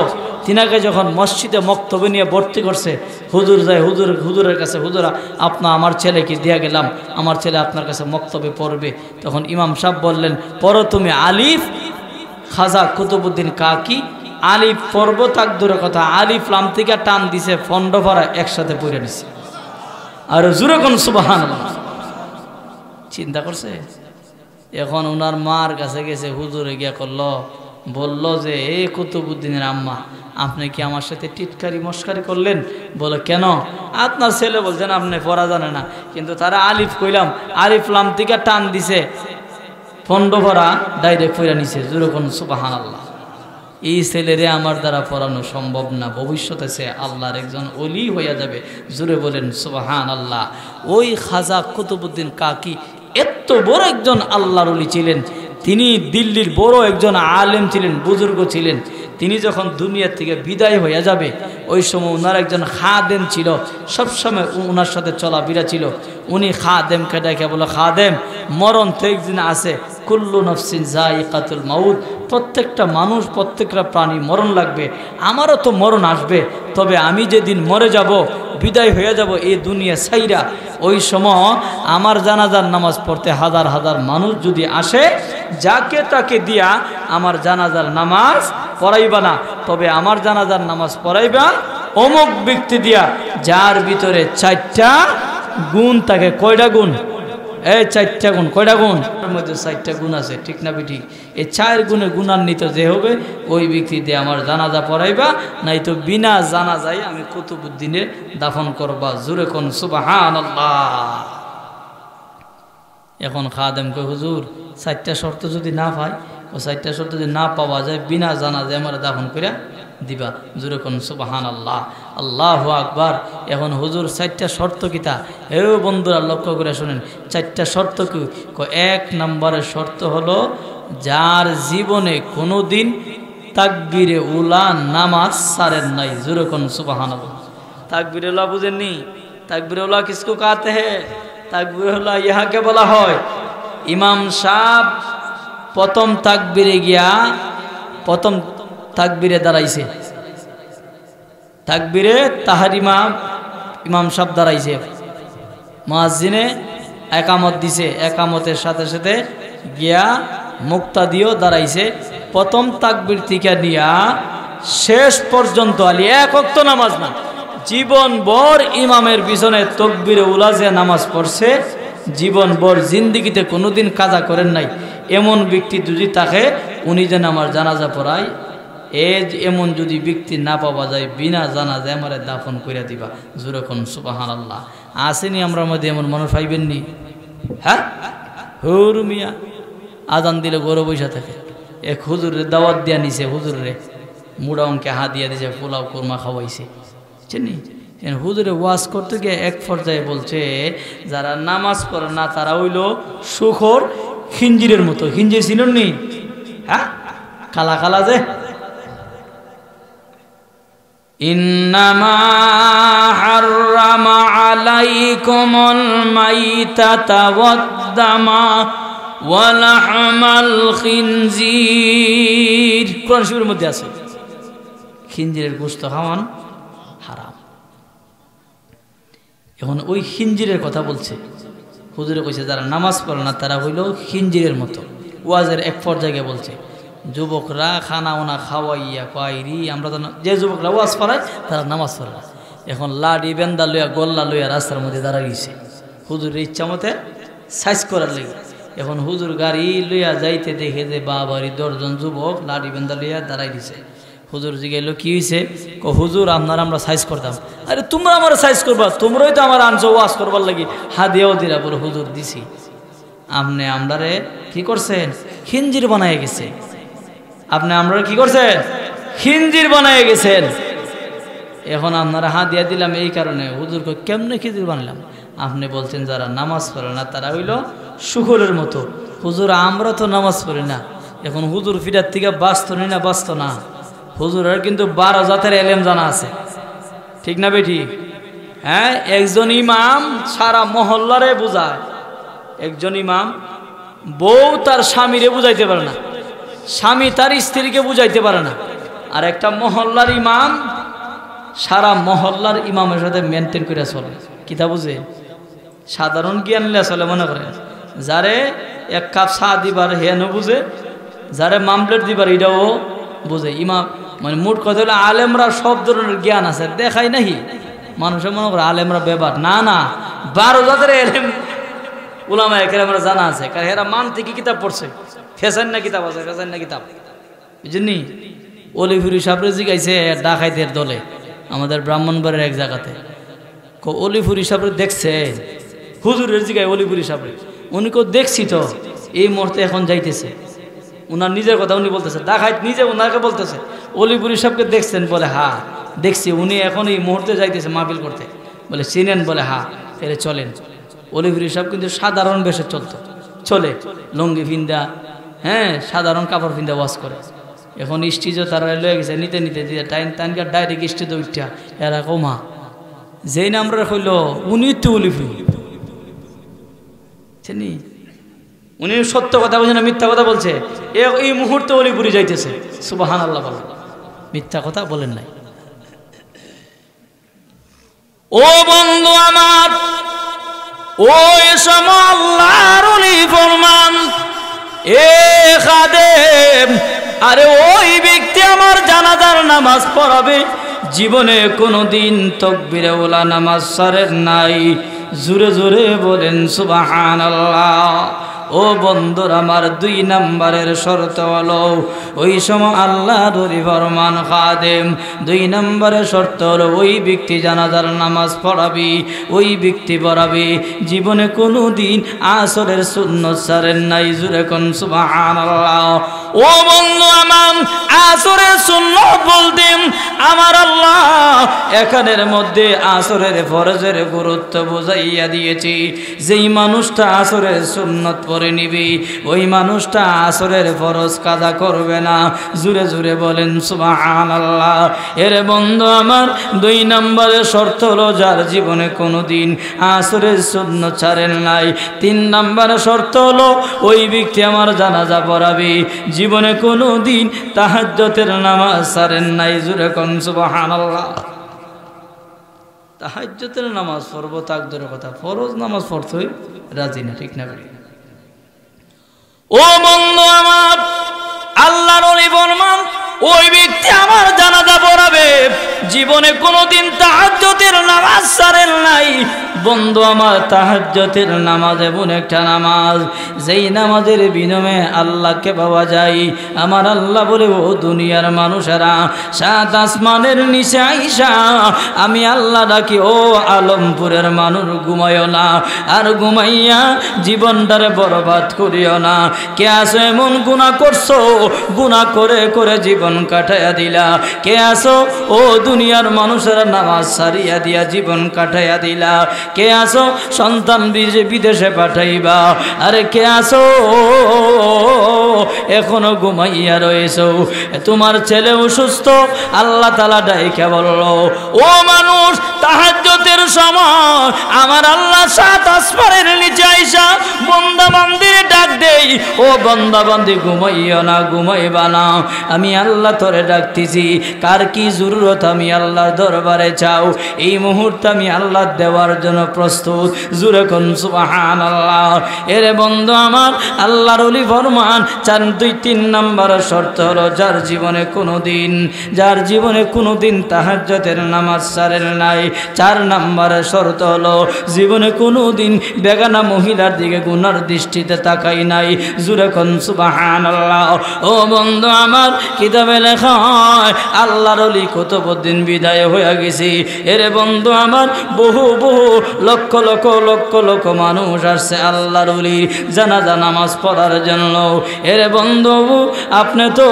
তিনাকে যখন মসজিদে মক্তবে নিয়ে ভর্তি করছে, হুজুর যায় হুজুরের কাছে, হুজুরা আমার ছেলেকে দিয়ে গেলাম, আমার ছেলে আপনার কাছে মক্তবে পড়বে। তখন ইমাম সাহেব বললেন, পড়ো তুমি আলিফ। খাজা কুতুবুদ্দিন কাকি আলিফ পড়ব তাক দূরের কথা, আলিফ লাম থেকে টান দিছে ফন্ড ভরা একসাথে পড়ে নিছে। আর জোরে কোন সুবহানাল্লাহ। চিন্তা করছে। এখন ওনার মার কাছে গেছে, হুজুরে গিয়া বলল যে, এ কুতুবুদ্দিনের আম্মা, আপনি কি আমার সাথে টিটকারি মস্কারি করলেন? বলে, কেন? আপনার ছেলে বলছেন আপনি পড়া জানে না, কিন্তু তারা আলিফ কইলাম, আলিফ লাম থেকে টান দিছে ফন্ড ভরা ডাইরেক্ট পড়ে নিছে। জোরে কোন সুবহানাল্লাহ। এই ছেলেরে আমার দ্বারা পড়ানো সম্ভব না, ভবিষ্যতে সে আল্লাহর একজন ওলি হইয়া যাবে। জোরে বলেন সুবহানাল্লাহ। ওই খাজা কুতুবুদ্দিন কাকি এত বড় একজন আল্লাহর ওলি ছিলেন। তিনি দিল্লির বড় একজন আলেম ছিলেন, বুজুর্গ ছিলেন। তিনি যখন দুনিয়া থেকে বিদায় হইয়া যাবে, ওই সময় ওনার একজন খাদেম ছিল, সবসময় ওনার সাথে চলাফেরা ছিল। উনি খাদেমকে ডেকে বলে, খাদেম, মরণ তো একদিন আছে, কুল্লু নফসিন যায়িকাতুল মাউত, প্রত্যেকটা মানুষ, প্রত্যেকটা প্রাণী মরণ লাগবে, আমারও তো মরণ আসবে। তবে আমি যেদিন মরে যাব, বিদায় হয়ে যাব এই দুনিয়া ছাইরা, ওই সময় আমার জানাজার নামাজ পড়তে হাজার হাজার মানুষ যদি আসে, যাকে তাকে দিয়া আমার জানাজার নামাজ পড়াইবা না, তবে আমার জানাজার নামাজ পড়াইবা অমুক ব্যক্তি দিয়া, যার ভিতরে 4টা গুণ থাকে। কয়টা গুণ? এই 4টা গুণ। কয়টা গুণ? এর মধ্যে 4টা গুণ আছে, ঠিক না বেঠিক? এই 4 গুণে গুণান্বিত যে হবে, ওই ব্যক্তি দিয়ে আমার জানাজা পড়াইবা, নাই তো বিনা জানাজায় আমি কুতুবুদ্দিনে দাফন করবা। জোরে কোন সুবহানাল্লাহ। এখন খাদেম কই, হুজুর 4টা শর্ত যদি না পাই, ও 4টা শর্ত যদি না পাওয়া যায়, বিনা জানাজায় আমার দাফন করে দিবা। জোরে কোন সুবহানাল্লাহ। আল্লাহু আকবার। এখন হুজুর 4টা শর্ত কিতা? হে বন্ধুরা, লক্ষ্য করে শুনেন, 4টা শর্ত কি? 1 নম্বরের শর্ত হলো, যার জীবনে কোনোদিন তাকবীরে উলা নামাজ সারেন নাই। জোরে কোন সুবহানাল্লাহ। তাকবীরে উলা বুঝেননি? তাকবীরে উলা কিসকো কাতে হে? তাকবীরে উলা ইহাকে বলা হয়, ইমাম সাহেব প্রথম তাকবীরে গিয়া প্রথম তাকবীরে দাঁড়াইছে, তাকবীরে তাহারিমা ইমাম সাহেব দাঁড়াইছে, মুয়াজ্জিনে একামত দিছে, একামতের সাথে সাথে গিয়া মুক্তাদিও দাঁড়াইছে। প্রথম তাকবীর থেকে নিয়া শেষ পর্যন্ত আলী 1 ওয়াক্ত নামাজ না, জীবনভর ইমামের পিছনে তাকবীরে উলা যে নামাজ পড়ছে, জীবনভর জিন্দিগিতে কোনোদিন কাজা করেন নাই, এমন ব্যক্তি যদি থাকে, উনি যেন আমার জানাজা পড়ায়। এমন যদি ব্যক্তি না পাওয়া যায়, বিনা জানাজায় আমারে দাফন করে দিবা। জোরে কোন সুবহানাল্লাহ। আসেনি আমরা মধ্যে এমন মানুষ পাইবেননি? হ্যাঁ, হুর মিয়া আজান দিলে গরু বৈশা থাকে। এক হুজুরের দাওয়াত দিয়া নিছে, হুজুরে মুড়া অঙ্কে হাত দিয়া দিছে, পোলাও কোরমা খাওয়াইছে, চিনি। হুজুরে ওয়াজ করতে গিয়ে এক পর্যায়ে বলছে, যারা নামাজ পড়ে না তারা হইল সুখর খিঞ্জিরের মতো। খিঞ্জির ছিলেন নি? হ্যাঁ, কালা কালা যে। ইন্নামা হাররামা আলাইকুমুল মাইতাতা ওয়াদ-দামা ওয়া লাহমাল খিনজির। কোরআন শরীফের মধ্যে আছে, খিনজিরের গোশত খাওয়ান হারাম। এখন ওই খিনজিরের কথা বলছে, হুজুরে কইছে যারা নামাজ পড়ে না তারা হইল খিনজিরের মতো। ওয়াজের এক পর্যায়ে বলছে, যুবকরা খানা ওনা খাওয়াইয়া কয়রি আমরা তো যে যুবকরা ওয়াজ পড়ায় তারা নামাজ পড়ে না। এখন লাডি বেন্দা লইয়া গোল্লা লইয়া রাস্তার মধ্যে দাঁড়াইছে হুজুরের ইচ্ছা মতে সাইজ করার লেগে। এখন হুজুর গাড়ি লইয়া যাইতে দেখে যে বাবারি 10 জন যুবক লাডি বেন্দা লইয়া দাঁড়াই দিছে। হুজুর জিগাইলো কি হয়েছে? হুজুর আপনার আমরা সাইজ করতাম। আরে তোমরা আমার সাইজ করবা, তোমরাই তো আমার আনছো ওয়াজ করবার লাগি, হাদিয়াও দিলা। বলে হুজুর দিছি, আপনি আমরারে কি করছেন? খিঞ্জির বানায় গেছে। আপনি আমরা কি করছেন? খিঞ্জির বানায় গেছেন। এখন আপনারা হাদিয়া দিলাম এই কারণে। হুজুর কেমনে খিজির বানালাম? আপনি বলছেন যারা নামাজ পড়ে না তারা হইল শুকরের মতো। হুজুর আমরা তো নামাজ পড়ি না। এখন হুজুর ফিরার থেকে বাঁচত না বাঁচত না। হুজুরের কিন্তু 12 জাতের এলেম জানা আছে, ঠিক না বেটি? হ্যাঁ, একজন ইমাম সারা মহল্লারে বুঝায়। একজন ইমাম বউ তার স্বামীরে বুঝাইতে পারে না, স্বামী তার স্ত্রীকে বুঝাইতে পারে না। আর একটা মহল্লার ইমাম সারা মহল্লার ইমামের সাথে মেনটেন করে চলে। কিতা বুঝে? সাধারণ জ্ঞান নিয়ে চলে। মনে করেন যারে 1 কাপ চা দিবার হেন বুঝে, যারে মামলেট দিবার এটাও বুঝে। ইমাম মানে মোট কথা হলো আলেমরা সব ধরনের জ্ঞান আছে, দেখাই নাহি মানুষের মনে করে আলেমরা ব্যবহার না। না, 12 জাতের এলেম উলামা একরামরা জানা আছে। কারণ এরা মান থেকে কিতাব পড়ছে, ফেসান না কিতাব আছে, ফেসান না কিতাব, বুঝলি? অলিফুরি সাবরে জিগাইছে ডাকাইতের দলে আমাদের ব্রাহ্মণবাড়ির এক জায়গাতে। অলিফুরি সাবরে দেখছে হুজুরের জিগায় অলিফুরি সাবরে, উনি দেখছি তো এই মুহূর্তে এখন যাইতেছে। উনার নিজের কথা উনি বলতেছে, ডাকাইত নিজে ওনাকে বলতেছে অলিফুরি সাবকে দেখছেন? বলে হ্যাঁ দেখছি, উনি এখন এই মুহূর্তে যাইতেছে মাহফিল করতে। বলে চিনেন? বলে হ্যাঁ। ফেরে চলেন। অলিফুরি সাহেব কিন্তু সাধারণ বেশে চলে, লঙ্গি ফিন্দা, হ্যাঁ সাধারণ কাপড় ফিন্দা ওয়াজ করে। এখন স্টেজও তারা লয়ে গেছে, নিতে নিতে টাইনকার ডাইরেক্ট স্টেজে উঠা এরা কমা যেই না আমরা কইল উনি তো অলিফুরি, উনি সত্য কথা বলছে না মিথ্যা কথা বলছে? এই মুহূর্তে অলিপুরি যাইতেছে। সুবহানাল্লাহ বলেন, মিথ্যা কথা বলেন নাই। ও বন্ধু আমার, ওই সময় আল্লাহর ওলি ফরমান, এ খাদেম, আরে ওই ব্যক্তি আমার জানাজার নামাজ পড়াবে, জীবনে কোনোদিন তাকবীরে ওলা নামাজ ছাড়েন নাই। জোরে জোরে বলেন সুবহানাল্লাহ। ও বন্ধুর আমার, 2 নম্বরের শর্ত হলো ওই সময় আল্লাহর ওলি ফরমান খাদেম, 2 নম্বরের শর্ত হলো ওই ব্যক্তি জানাজার নামাজ পড়াবি, ওই ব্যক্তি পড়াবি জীবনে কোনো দিন আসরের সুন্নত ছাড়েন নাই। জোরে কোন সুবহানাল্লাহ। ও বন্ধু আমার, আসরের সুন্নত বলতে আমার আল্লাহ এখানের মধ্যে আসরের ফরজের গুরুত্ব বুঝাইয়া দিয়েছি। যেই মানুষটা আসরের সুন্নত পড়ে নিবি ওই মানুষটা আসরের ফরজ কাজা করবে না। জুরে জুরে বলেন সুবহানাল্লাহ। এর বন্ধু আমার, 2 নম্বরের শর্ত হলো যার জীবনে কোনোদিন আসরের সুন্নত ছাড়েন নাই। 3 নম্বরের শর্ত হলো ওই ব্যক্তি আমার জানাজা পড়াবি জীবনে কোনোদিন তাহাজ্জুদের নামাজ ছাড়েন নাই। জুরে কোন সুবহানাল্লাহ। তাহাজ্জুদের নামাজ পড়ব তাকদীরের কথা, ফরজ নামাজ পড়তে রাজি না, ঠিক না? ও বন্ধু আমার, আল্লাহর ওলি ফরমান ওই ব্যক্তি আমার জানাজা পড়াবে জীবনে কোনোদিন তাহাজ্জুদের নামাজ ছাড়েন নাই। বন্ধু আমার, তাহাজ্জুদের নামাজ এমন একটা নামাজ যেই নামাজের বিনিময়ে আল্লাহকে পাওয়া যায়। আমার আল্লাহ বলে, ও দুনিয়ার মানুষেরা, 7 আসমানের নিচে আইসা আমি আল্লাহ ডাকি, ও আলমপুরের মানুষ ঘুমাইও না, আর ঘুমাইয়া জীবনটারে বরবাদ করিও না। কে আসো এমন গুনাহ করছো, গুনাহ করে করে জীবন কাটাইয়া দিলা? কে আসো ও দুনিয়ার মানুষেরা নামাজ ছাড়িয়া দিয়া জীবন কাটাইয়া দিলা? কে আসো সন্তান বিদেশে পাঠাইবা? আরে কে আসো এখনো ঘুমাইয়া রয়েছো? তোমার ছেলে অসুস্থ, আল্লাহ তাআলা ডাইকা বলল, ও মানুষ, তাহাজ্জুদের সময় আমার আল্লাহ 7 আসমানের নিচে আইসা বান্দা বান্দিরে ডাক দেই, ও ও বান্দা বান্দি ঘুমাইও না, ঘুমাইবা না, আমি আল্লাহ তোরে ডাকতেছি। কার কি জরুরত আমি আল্লাহর দরবারে চাও, এই মুহূর্তে আমি আল্লাহ দেওয়ার জন্য প্রস্তুত। জোরে কোন সুবহানাল্লাহ। এরে বন্ধু আমার, আল্লাহর ওলি ফরমান 4-2-3 নম্বর শর্ত হলো যার জীবনে কোনোদিন তাহাজ্জুদের নামাজ ছাড়েন নাই। 4 নম্বর শর্ত হলো জীবনে কোনোদিন বেগানা মহিলার দিকে গুনার দৃষ্টিতে তাকাই নাই। জোরে কোন সুবহানাল্লাহ। ও বন্ধু আমার, কিতাবে লেখা হয় আল্লাহর ওলি কুতুবউদ্দিন বিদায় হয়ে গেছে। এরে বন্ধু আমার, বহু লক্ষ লক্ষ মানুষ আসছে আল্লাহর ওলির জানাজা নামাজ পড়ার জন্য। এরে বন্ধু, আপনি তো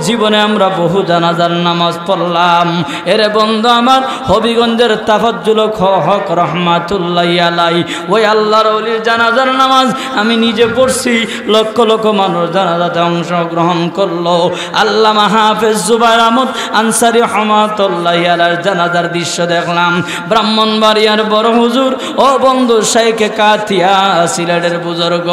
জীবনে আমরা বহু জানাজার নামাজ পড়লাম। এরে বন্ধু আমার, হবিগঞ্জের তাফাজ্জুল হক রহমাতুল্লাহি আলাইহি ওই আল্লাহর ওলির জানাজার নামাজ আমি নিজে পড়ছি। লক্ষ লক্ষ মানুষ জানাজাতে অংশগ্রহণ করলো। আল্লামা হাফেজ জুবায়ের আহমদ আনসারী রহমাতুল্লাহি আলাইহির জানাজার দৃশ্য দেখলাম। ব্রাহ্মণবাড়িয়ার বড় হুজুর ও বন্ধু শাইখে কাতিয়া সিলেটের বুজুর্গ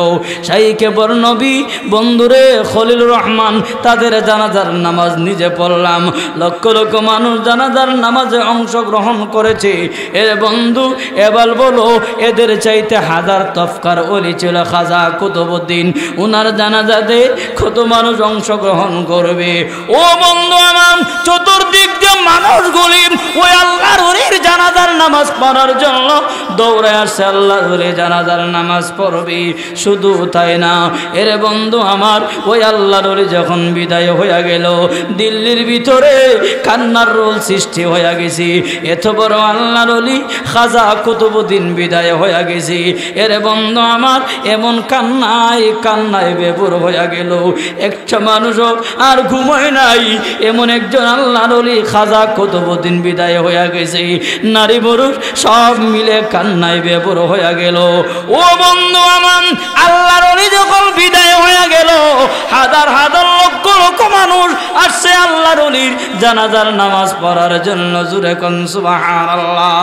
শাইখে বরনবী বন্ধুরে খলিলুর রহমান, তাদের জানাজার নামাজ নিজে পড়লাম। লক্ষ লক্ষ মানুষ জানাজার নামাজে অংশগ্রহণ করেছে। এ বন্ধু, এবার বলো এদের চাইতে হাজার তফকার ওলি ছিল খাজা কুতুবউদ্দিন। উনার জানাজাতে কত মানুষ অংশগ্রহণ করবে। ও বন্ধু আমার, চতুর্দিক দিয়ে মানুষগুলি ওই আল্লাহর ওলির জানাজার নামাজ পড়ার জন্য দৌড়ে আসছে। আল্লাহর ওলির জানাজার নামাজ পড়বে। শুধু তাই না, এরে বন্ধু আমার, ওই আল্লাহর ওলি যখন বিদায় হয়ে গেল, দিল্লির ভিতরে কান্নার রোল সৃষ্টি হয়ে গেছে। এত বড় আল্লাহর ওলি খাজা কুতুবউদ্দিন বিদায় হয়ে গেছে। এরে বন্ধু আমার, এমন কান্নায় বেপুর হয়ে গেল। একটা মানুষও আর ঘুমায় নাই। এমন একজন আল্লাহর ওলি খাজা কুতুবউদ্দিন বিদায় হয়ে গেছে। নারী পুরুষ সব মিলে কান্নায় বেপুর হয়ে গেল। ও বন্ধু আমার, আল্লাহর ওলি যখন বিদায় হয়ে গেল, হাজার হাজার লক্ষ লক্ষ মানুষ আসছে আল্লাহর ওলির জানাজার নামাজ পড়ার জন্য। জোরে কোন সুবহানাল্লাহ।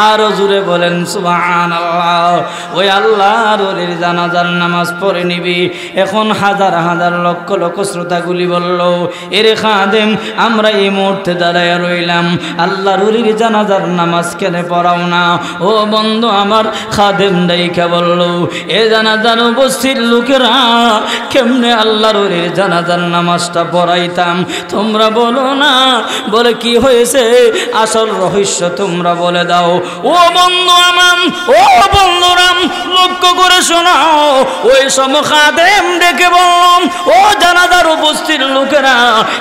আরো জোরে বলেন সুবহানাল্লাহ। ওই আল্লাহর ওলির জানাজার নামাজ পড়ে নিবি। এখন হাজার হাজার লক্ষ লক্ষ শ্রোতাগুলি বলল, এরে খাদেম, আমরা এই মুহূর্তে দাঁড়ায় রইলাম, আল্লাহর ওলির জানাজার নামাজ কেন পড়াও না? ও বন্ধু আমার, খাদেম দাইকা বলল, এ জানাজার উপস্থিত লোকেরা কেমনে আল্লাহর ওলির জানাজার নামাজটা পড়াইতাম, তোমরা বলো না। বলে কি হয়েছে, আসল রহস্য তোমরা বলে দাও। ও বন্ধু আমার, ও বন্ধুরাম, লক্ষ্য করে শোনাও। ওই সময় খাদেম ডেকে বললাম, ও জানাজার উপস্থিত লোকেরা,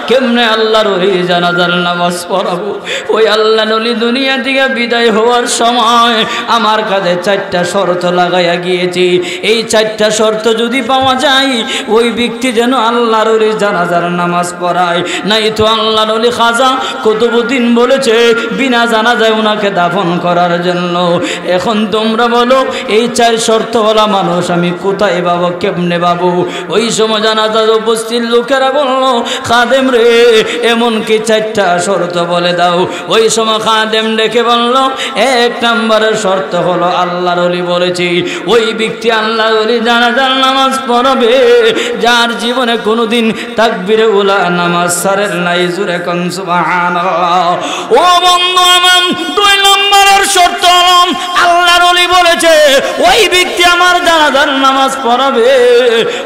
কেমনে আল্লাহর ওলির জানাজার নামাজ পড়াবো? ওই আল্লাহর ওলি দুনিয়া থেকে বিদায় হওয়ার সময় আমার কাছে 4টা শর্ত লাগাইয়া গিয়েছি। এই 4টা শর্ত যদি পাওয়া যায়, ওই ব্যক্তি যেন আল্লাহর ওলির জানাজার নামাজ পড়ায়। নাই তো আল্লাহর ওলি খাজা কুতুবউদ্দিন বলেছে বিনা জানাজায় ওনাকে দাফন করার জন্য। এখন তোমরা বলো, এই 4 শর্তওয়ালা মানুষ আমি কোথায় পাবো, কেমনে পাবো? ওই সময় জানাজার উপস্থিত লোকেরা বললো, খাদেম রে, এমনকি 4টা শর্ত বলে দাও। ওই সময় খাদেম ডেকে বলল, 1 নম্বরের শর্ত হলো আল্লাহর ওলি বলেছি ওই ব্যক্তি আল্লাহর ওলি জানাজার নামাজ পড়বে যার জীবনে কোনোদিন তাকবীরে উলা নামাজ ছাড়েন নাই। জোরে কোন সুবহানাল্লাহ। ও বন্ধু আমার, 2 নম্বরের শর্ত হলো আল্লাহর ওলি বলেছে ওই ব্যক্তি আমার জানাজার নামাজ পড়াবে,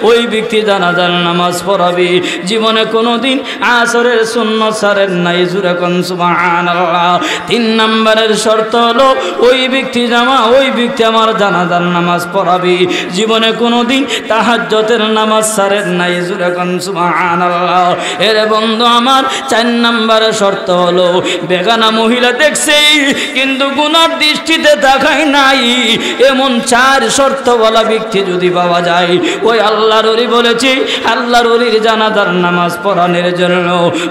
ওই ব্যক্তি জানাজার নামাজ পড়াবে জীবনে কোনোদিন আসরের সুন্নাত ছাড়েন নাই। জোরে কোন সুবহানাল্লাহ। 3 নম্বরের শর্ত হলো ওই ব্যক্তি আমার জানাজার নামাজ পড়াবে জীবনে কোনোদিন তাহাজ্জুদের নামাজ ছাড়েন নাই। জোরে কোন সুবহানাল্লাহ। এর বন্ধু আমার, 4 নম্বরের শর্ত হলো বেগানা মহিলা দেখছে কিন্তু গুনার দৃষ্টিতে তাকায় নাই। এমন 4 শর্তওয়ালা ব্যক্তি যদি পাওয়া যায়, ওই আল্লাহর ওলি বলেছি আল্লাহর ওলির জানাজার নামাজ পড়ানোর জন্য।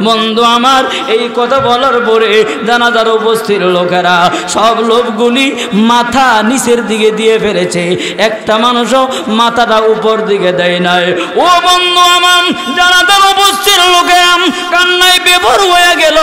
বন্ধু আমার, এই কথা বলার পরে জানাজার উপস্থিত লোকেরা সব লোকগুলি মাথা নিচের দিকে দিয়ে ফেলেছে, একটা মানুষও মাথাটা উপর দিকে দেয় নাই। ও বন্ধু আমার, জানাজার উপস্থিত লোকেরা কান্নায় বেভোর হয়ে গেল।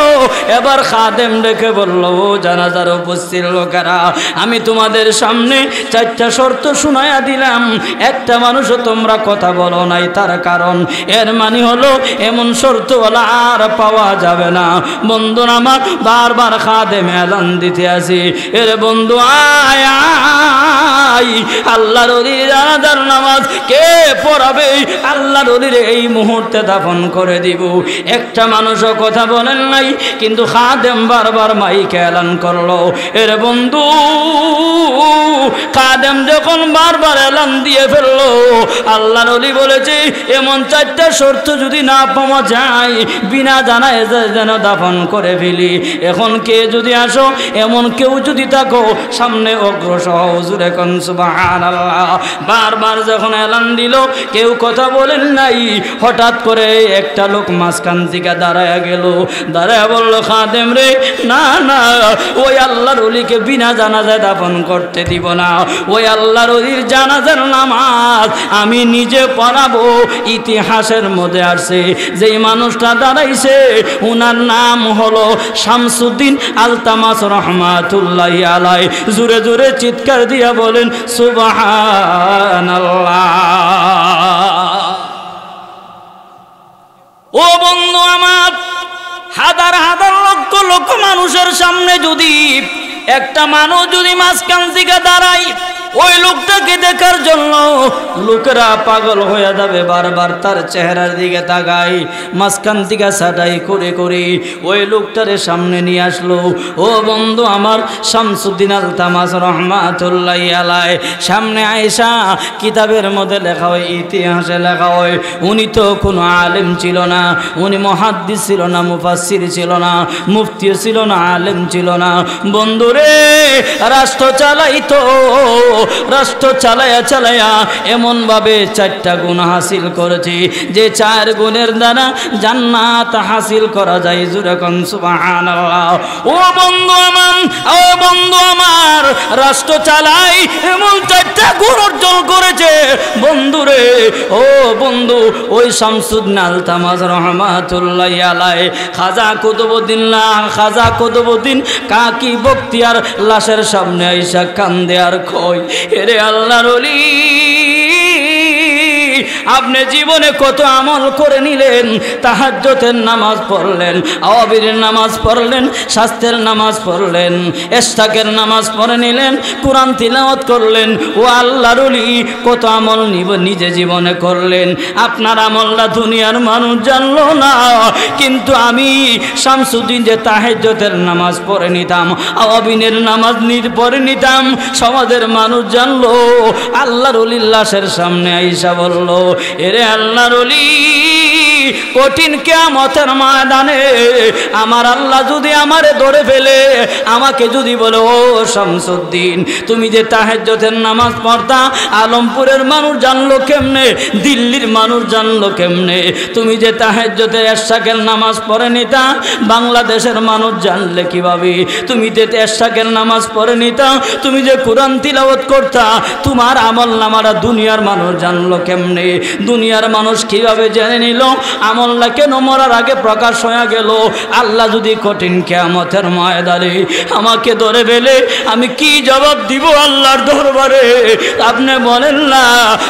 এবার খাদেম ডেকে বলল, ও জানাজার উপস্থিত উপস্থিত লোকেরা, আমি তোমাদের সামনে 4টা শর্ত শুনাইয়া দিলাম, একটা মানুষও তোমরা কথা বলো নাই, তার কারণ এর মানে হলো এমন শর্ত ওলা আর পাওয়া যাবে না। বন্ধুরা আমার, বারবার খাদেম এলান দিতে আসি, এর বন্ধু আয় আয়, আল্লাহর ওলির জানাজার নামাজ কে পড়াবে? আল্লাহর ওলির এই মুহূর্তে দাফন করে দিব। একটা মানুষও কথা বলেন নাই, কিন্তু খাদেম বারবার মাইকে এলান করলো। এর বন্ধু, খাদেম যখন বারবার এলান দিয়ে ফেললো, আল্লাহর ওলি বলেছে এমন 4টা শর্ত যদি না পাওয়া যায়, বিনা জানায় যেন দাফন করে ফেলি। এখন কে যদি আসো, এমন কেউ যদি থাকো, সামনে অগ্রসর হুজুর এখন সুবহানাল্লাহ। বারবার যখন এলান দিল, কেউ কথা বলেন নাই। হঠাৎ করে একটা লোক মাঝখান থেকে দাঁড়ায় গেল, দাঁড়ায় বলল, খাদেম রে, না না, ওই আল্লাহর ওলিকে বিনা জানাজায় দাফন করতে দিব না। ওই আল্লাহর ওলির জানাজার নামাজ আমি নিজে পড়াবো। ইতিহাসের মধ্যে আসে, যেই মানুষটা দাঁড়াইছে উনার নাম হলো শামসুদ্দিন আলতামাস রহমাতুল্লাহি আলাইহি। জোরে জোরে চিৎকার দিয়া বলেন সুবহানাল্লাহ। ও বন্ধু আমার, হাজার হাজার লক্ষ লক্ষ মানুষের সামনে যদি একটা মানুষ যদি মাঝখান থেকে দাঁড়ায়, ওই লোকটাকে দেখার জন্য লোকেরা পাগল হয়ে যাবে, বারবার তার চেহারার দিকে তাকাই, মাঝখান থেকে ছাটাই করে করে ওই লোকটারে সামনে নিয়ে আসলো। ও বন্ধু আমার, শামসুদ্দিন আলতামাস রহমাতুল্লাহি আলাইহি সামনে আয়েশা, কিতাবের মধ্যে লেখা হয়, ইতিহাসে লেখা হয়, উনি তো কোনো আলেম ছিল না, উনি মুহাদ্দিস ছিল না, মুফাসসির ছিল না, মুফতি ছিল না, আলেম ছিল না। বন্ধুরে, রাষ্ট্র চালাইতো, রাষ্ট্র চালায়া চালায়া এমন ভাবে 4টা গুণ হাসিল করেছে, যে 4 গুণের দ্বারা জান্নাত হাসিল করা যায়। জোরে কোন সুবহানাল্লাহ। ও বন্ধু আমার, ও বন্ধু আমার, রাষ্ট্র চালাই এমন 4টা গুণ অর্জন করেছে। বন্ধুরে, ও বন্ধু, ওই শামসুদ্দিন আলতামাস রহমাতুল্লাহি আলাইহি খাজা কুতুবউদ্দিন খাজা কুতুবউদ্দিন কাকি বখতিয়ার লাশের সামনে আইসা কান্দে আর কয়, এরে আল্লাহর ওলি, আপনি জীবনে কত আমল করে নিলেন, তাহাজ্জুদের নামাজ পড়লেন, আওয়াবিরের নামাজ পড়লেন, শাস্তের নামাজ পড়লেন, ইশরাকের নামাজ পড়ে নিলেন, কোরআন তিলাওয়াত করলেন। ও আল্লাহর ওলি, কত আমল নিজে জীবনে করলেন। আপনার আমলটা দুনিয়ার মানুষ জানলো না, কিন্তু আমি শামসুদ্দিন যে তাহাজ্জুদের নামাজ পড়ে নিতাম, আওয়াবিনের নামাজ পড়ে নিতাম, সমাজের মানুষ জানলো। আল্লাহর ওলির লাশের সামনে আইসা বলল, এরে আল্লাহর ওলি, কঠিন কিয়ামতের ময়দানে আমার আল্লাহ যদি আমারে ধরে ফেলে, আমাকে যদি বলে, ও শামসুদ্দিন, তুমি যে তাহাজ্জুদের নামাজ পড়তা, আলমপুরের মানুষ জানলো কেমনে, দিল্লির মানুষ জানলো কেমনে? তুমি যে তাহাজ্জুদের ইশরাকের নামাজ পড়ে নিতা, বাংলাদেশের মানুষ জানলে কিভাবে? তুমি যে ইশরাকের নামাজ পড়ে নিতা, তুমি যে কোরআন তিলাওয়াত করতা, তোমার আমল নামারা দুনিয়ার মানুষ জানলো কেমনে? দুনিয়ার মানুষ কিভাবে জেনে নিল? আমলটা কেন মরার আগে প্রকাশ হয়ে গেল? আল্লাহ যদি কঠিন কিয়ামতের ময়দানে আমাকে ধরে ফেলে, আমি কি জবাব দিব আল্লাহর দরবারে? আপনি বলেন না,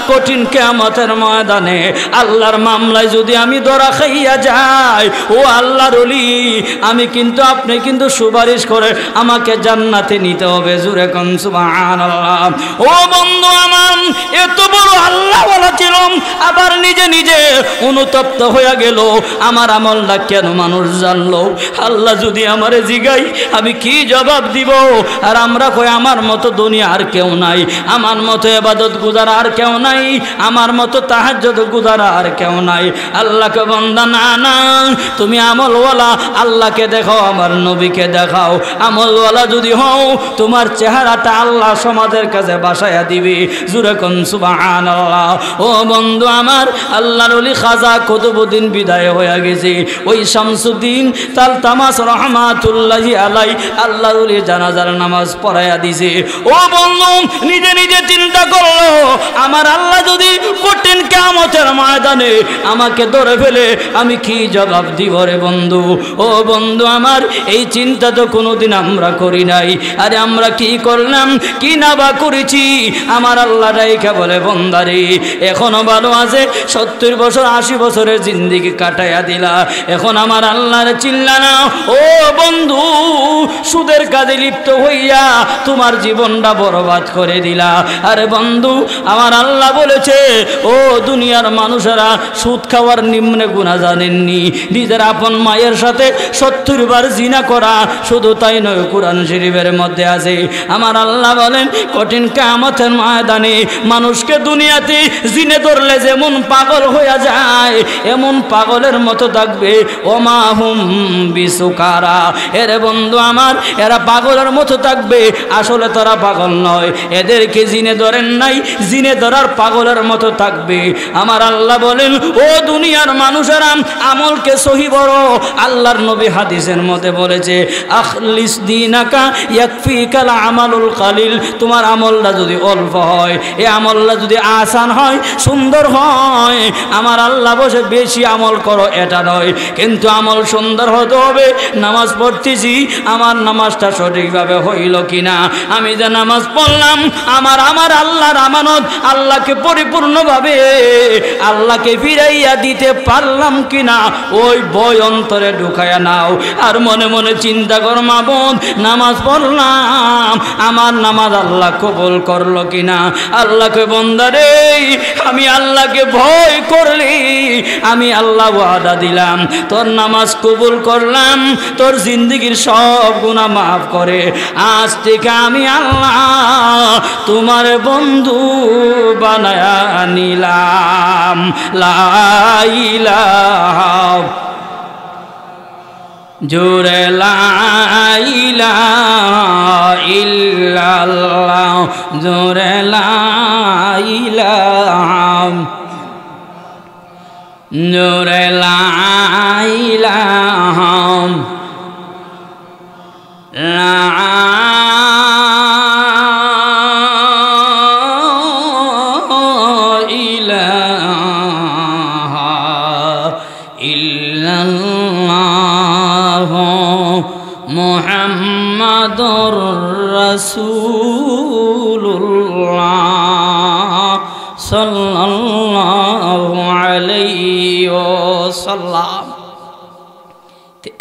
কঠিন কিয়ামতের ময়দানে আল্লাহর মামলায় যদি আমি ধরা খাইয়া যাই, ও আল্লাহর ওলি, আমি কিন্তু, আপনি কিন্তু সুপারিশ করে আমাকে জান্নাতে নিতে হবে। জোরে কোন সুবহানাল্লাহ। ও বন্ধু আমার, এত বড় আল্লাহ ওয়ালা ছিলাম, আবার নিজে নিজে অনুতপ্ত হয়ে গেল, আমার আমলটা কেন মানুষ জানলো? আল্লাহ যদি আমারে জিগাই, আমি কি জবাব দিব? আর আমরা কই, আমার মতো দুনিয়া আর কেউ নাই, আমার মতো ইবাদত গুজার আর কেউ নাই, আমার মতো তাহাজ্জুদ গুজার আর কেউ নাই। আল্লাহকে বান্দা, না না, তুমি আমলওয়ালা, আল্লাহকে দেখাও, আমার নবীকে দেখাও। আমলওয়ালা যদি হও, তোমার চেহারাটা আল্লাহ সমাজের কাছে বাসায়া দিবে। জোরে কোন সুবহানাল্লাহ। ও বন্ধু আমার, আল্লাহর ওলি খাজা কুতুবউদ্দিন বিদায় হয়ে গেছে, ওই শামসুদ্দিন আলতামাস রহমাতুল্লাহি আলাইহি আল্লাহর ওলি জানাজার নামাজ পড়ায়া দিছে। ও বন্ধু, নিজে নিজে চিন্তা করলো, আমার আল্লাহ যদি কঠিন কিয়ামতের ময়দানে ময়দানে আমাকে ধরে ফেলে আমি কি জবাব দিব রে বন্ধু? ও বন্ধু আমার, এই চিন্তা তো কোনোদিন আমরা করি নাই। আরে আমরা কি করলাম, কি না বা করেছি? আমার আল্লাহ রাইখা বলে, বন্দারে এখনো ভালো আছে, 70 বছর 80 বছরের জিন্দেগি কাটাইয়া দিলা, এখন আমার আল্লাহর চিল্লা না। ও বন্ধু, সুদের কাজে লিপ্ত হইয়া তোমার জীবনটা বরবাদ করে দিলা। আরে বন্ধু, আমার আল্লাহ বলেছে, ও দুনিয়ার মানুষেরা, সুদ খাওয়ার নিম্নে গুনাহ জানেননি? নিজের আপন মায়ের সাথে 70 বার জিনা করা। শুধু তাই নয়, কোরআন শরীফের মধ্যে আছে, আমার আল্লাহ বলেন, কঠিন কিয়ামতের ময়দানে মানুষকে দুনিয়াতে জিনে ধরলে যেমন পাগল হয়ে যায়, এমন পাগলের মতো থাকবে। ওমা হুম বিসুকারা, এরে বন্ধু আমার, এরা পাগলের মতো থাকবে, আসলে তারা পাগল নয়, এদেরকে জিনে ধরেন নাই, জিনে ধরার পাগলের মতো থাকবে। আমার আল্লাহ বলেন, ও দুনিয়ার মানুষেরা, আমলকে সহি বড়। আল্লাহর নবী হাদিসের মধ্যে বলেছে, আখলিস দীনাকা ইয়াকফিকাল আমালুল কালিল। তোমার আমলটা যদি অল্প হয়, এই আমলটা যদি আসান হয়, সুন্দর হয়, আমার আল্লাহ বসে বেশি আমল করো এটা নয়, কিন্তু আমল সুন্দর হতে হবে। নামাজ পড়তেছি, আমার নামাজটা সঠিকভাবে হইল কিনা, আমি যে নামাজ পড়লাম আমার আল্লাহর আমানত, আল্লাহকে পরিপূর্ণভাবে আল্লাহকে ফিরাইয়া দিতে পারলাম কিনা, ওই বই অন্তরে ঢুকাইয়া নাও। আর মনে মনে চিন্তা কর, মাবুদ নামাজ পড়লাম, আমার নামাজ আল্লাহ কবুল করলো কিনা। আল্লাহকে বন্দারে, আমি আল্লাহকে ভয় করলি, আমি আল্লাহ ওয়াদা দিলাম, তোর নামাজ কবুল করলাম, তোর জিন্দগির সব গুনাহ মাফ করে আজ থেকে আমি আল্লাহ তোমার বন্ধু বানায়া নিলাম। লা ইলাহা জোরে লা ইলাহা ইল্লাল্লাহ, জোরে লা ইলাহা, জোরে লা ইলাহা, লা ইলাহা ইল্লাল্লাহ মুহাম্মাদুর রাসূলুল্লাহ সাল্লাল্লাহু আলাইহি ওয়াসাল্লাম।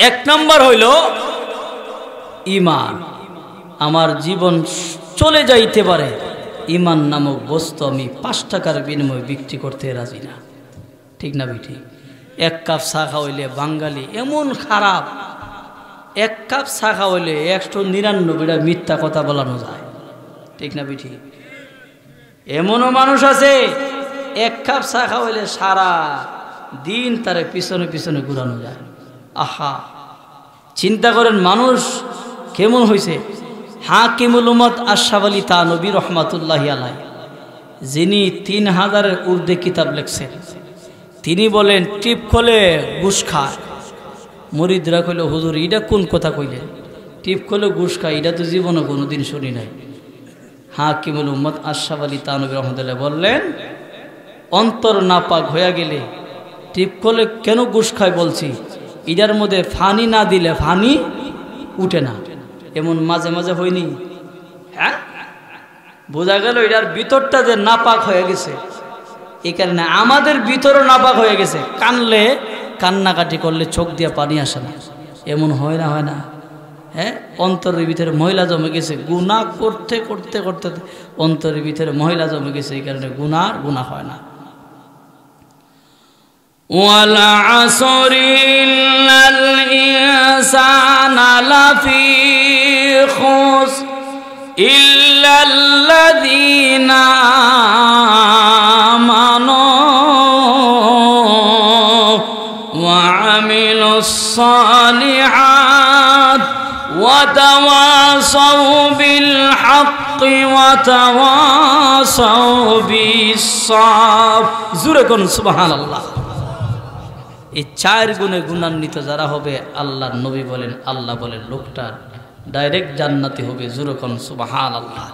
এক নম্বর হইল ঈমান। আমার জীবন চলে যাইতে পারে, ঈমান নামক বস্তু আমি 5 টাকার বিনিময়ে বিক্রি করতে রাজি না। ঠিক না বেটি? 1 কাপ চা খাওয়াইলে বাঙালি এমন খারাপ, 1 কাপ চা খাওয়াইলে 199টা মিথ্যা কথা বলানো যায়। ঠিক না বেটি? এমনও মানুষ আছে 1 কাপ চা খাওয়াইলে সারা দিন তারে পিছনে পিছনে ঘুরানো যায়। আহা, চিন্তা করেন মানুষ কেমন হয়েছে। হাকিমুল উম্মত আশরাফ আলী থানভী রহমাতুল্লাহি আলাইহি, যিনি 3000-এর ঊর্ধ্বে কিতাব লিখছেন, তিনি বলেন টিপ খোলে ঘুষ খায়। মুরিদরা কইল, হুজুর এটা কোন কথা কইলেন? টিপ খোলে ঘুষ খায়, এটা তো জীবনে কোনোদিন শুনি নাই। হাকিমুল উম্মত আশরাফ আলী থানভী রহমাতুল্লাহ বললেন, অন্তর নাপাক হয়ে গেলে টিপ খোলে কেন ঘুষ খায় বলছি, এটার মধ্যে ফানি না দিলে ফানি উঠে না। এমন মাঝে মাঝে হয়নি? হ্যাঁ, বোঝা গেল এটার ভিতরটা যে নাপাক হয়ে গেছে। এই কারণে আমাদের ভিতরও নাপাক হয়ে গেছে। কানলে, কান্নাকাটি করলে চোখ দিয়ে পানি আসে না, এমন হয় না? হয় না? হ্যাঁ, অন্তরের ভিতরে মহিলা জমে গেছে, গুনাহ করতে করতে করতে অন্তরের ভিতরে মহিলা জমে গেছে, এই কারণে গুনাহ হয় না। ওয়াল আসরি ইন্নাল ইনসানা লাফি খুসর ইল্লাল্লাযীনা আমানু ওয়া আমিলুস সালিহাত ওয়া তাওয়াসাউ বিল হাক্কি ওয়া তাওয়াসাউ বিস সাবর। জোরে কোন সুবহানাল্লাহ। এই 4 গুণে গুণান্বিত যারা হবে, আল্লাহর নবী বলেন, আল্লাহ বলেন, লোকটা ডাইরেক্ট জান্নাতি হবে। জোরে কোন সুবহানাল্লাহ।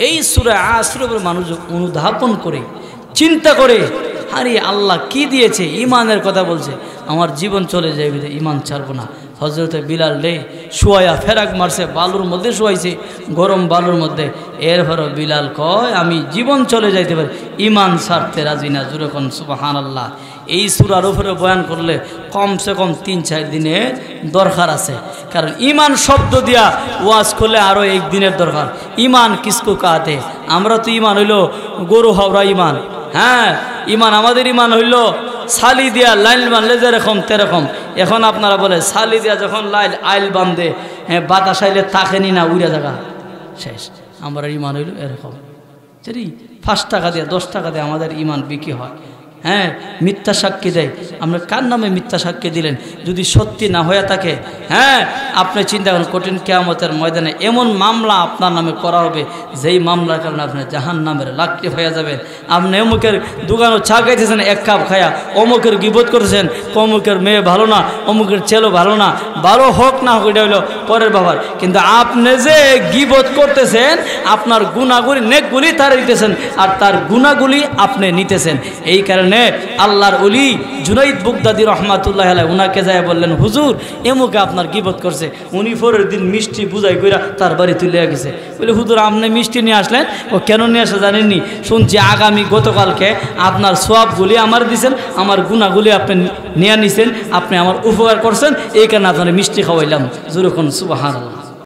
এই সূরা আসরের মানুষ অনুধাবন করে চিন্তা করে আরে আল্লাহ কি দিয়েছে, ইমানের কথা বলছে, আমার জীবন চলে যাবে, ইমান ছাড়বো না। হজরতে বিলাল রে শুয়াইয়া ফেরাক মারছে, বালুর মধ্যে শুয়াইছে, গরম বালুর মধ্যে। এরপরও বিলাল কয় আমি জীবন চলে যাইতে পারি, ইমান ছাড়তে রাজি না। জুরে কোন সুবহানাল্লাহ। এই সূরার উপরে বয়ান করলে কমসে কম 3-4 দিনের দরকার আছে, কারণ ইমান শব্দ দিয়া ওয়াজ করলে আরও 1 দিনের দরকার। ইমান কিসকু কাতে, আমরা তো ইমান হইল গরু হাওড়া ইমান। হ্যাঁ, ইমান আমাদের ইমান হইল সালি দিয়া লাইল বানলে যেরকম তেরকম। এখন আপনারা বলে সালি দিয়া যখন লাইল আইল বান্ধে, হ্যাঁ বাতাস আইলে তাকেনি না, উড়া জায়গা শেষ। আমরা ইমান হইল এরকম, যদি 5 টাকা দিয়ে 10 টাকা দিয়ে আমাদের ইমান বিক্রি হয়। হ্যাঁ, মিথ্যা সাক্ষী দেয়, আমরা কার নামে মিথ্যা সাক্ষী দিলেন? যদি সত্যি না হয়ে থাকে, হ্যাঁ আপনি চিন্তা করেন কঠিন কিয়ামতের ময়দানে এমন মামলা আপনার নামে করা হবে, যেই মামলার কারণে আপনি জাহান্নামের লাকড়ি হয়ে যাবেন। আপনি অমুকের দোকানও চা খাইতেছেন 1 কাপ খায়া, অমুকের গিবত করতেছেন, অমুকের মেয়ে ভালো না, অমুকের ছেলে ভালো না, ভালো হোক না হোক এটা হইলো পরের ব্যাপার, কিন্তু আপনি যে গিবত করতেছেন আপনার গুনাহগুলি নেকগুলি তার দিতেছেন, আর তার গুনাহগুলি আপনি নিতেছেন। এই কারণে আল্লাহর ওলি জুনাইদ বুগদাদি রহমাতুল্লাহ আলাইহি উনাকে যায় বললেন, হুজুর এমুকে আপনার গিবত করছে। উনি পরের দিন মিষ্টি বুঝাই কইরা তার বাড়ি তুলে গেছে। বলে হুজুর আপনি মিষ্টি নিয়ে আসলেন? ও কেন নিয়ে আসে জানেননি? শুনছি আগামী গতকালকে আপনার সোয়াবগুলি আমার দিছেন, আমার গুনাহগুলি আপনি নিয়ে নিছেন, আপনি আমার উপকার করছেন, এই কারণে আপনার মিষ্টি খাওয়াইলাম। জোরে কোন সুবহানাল্লাহ।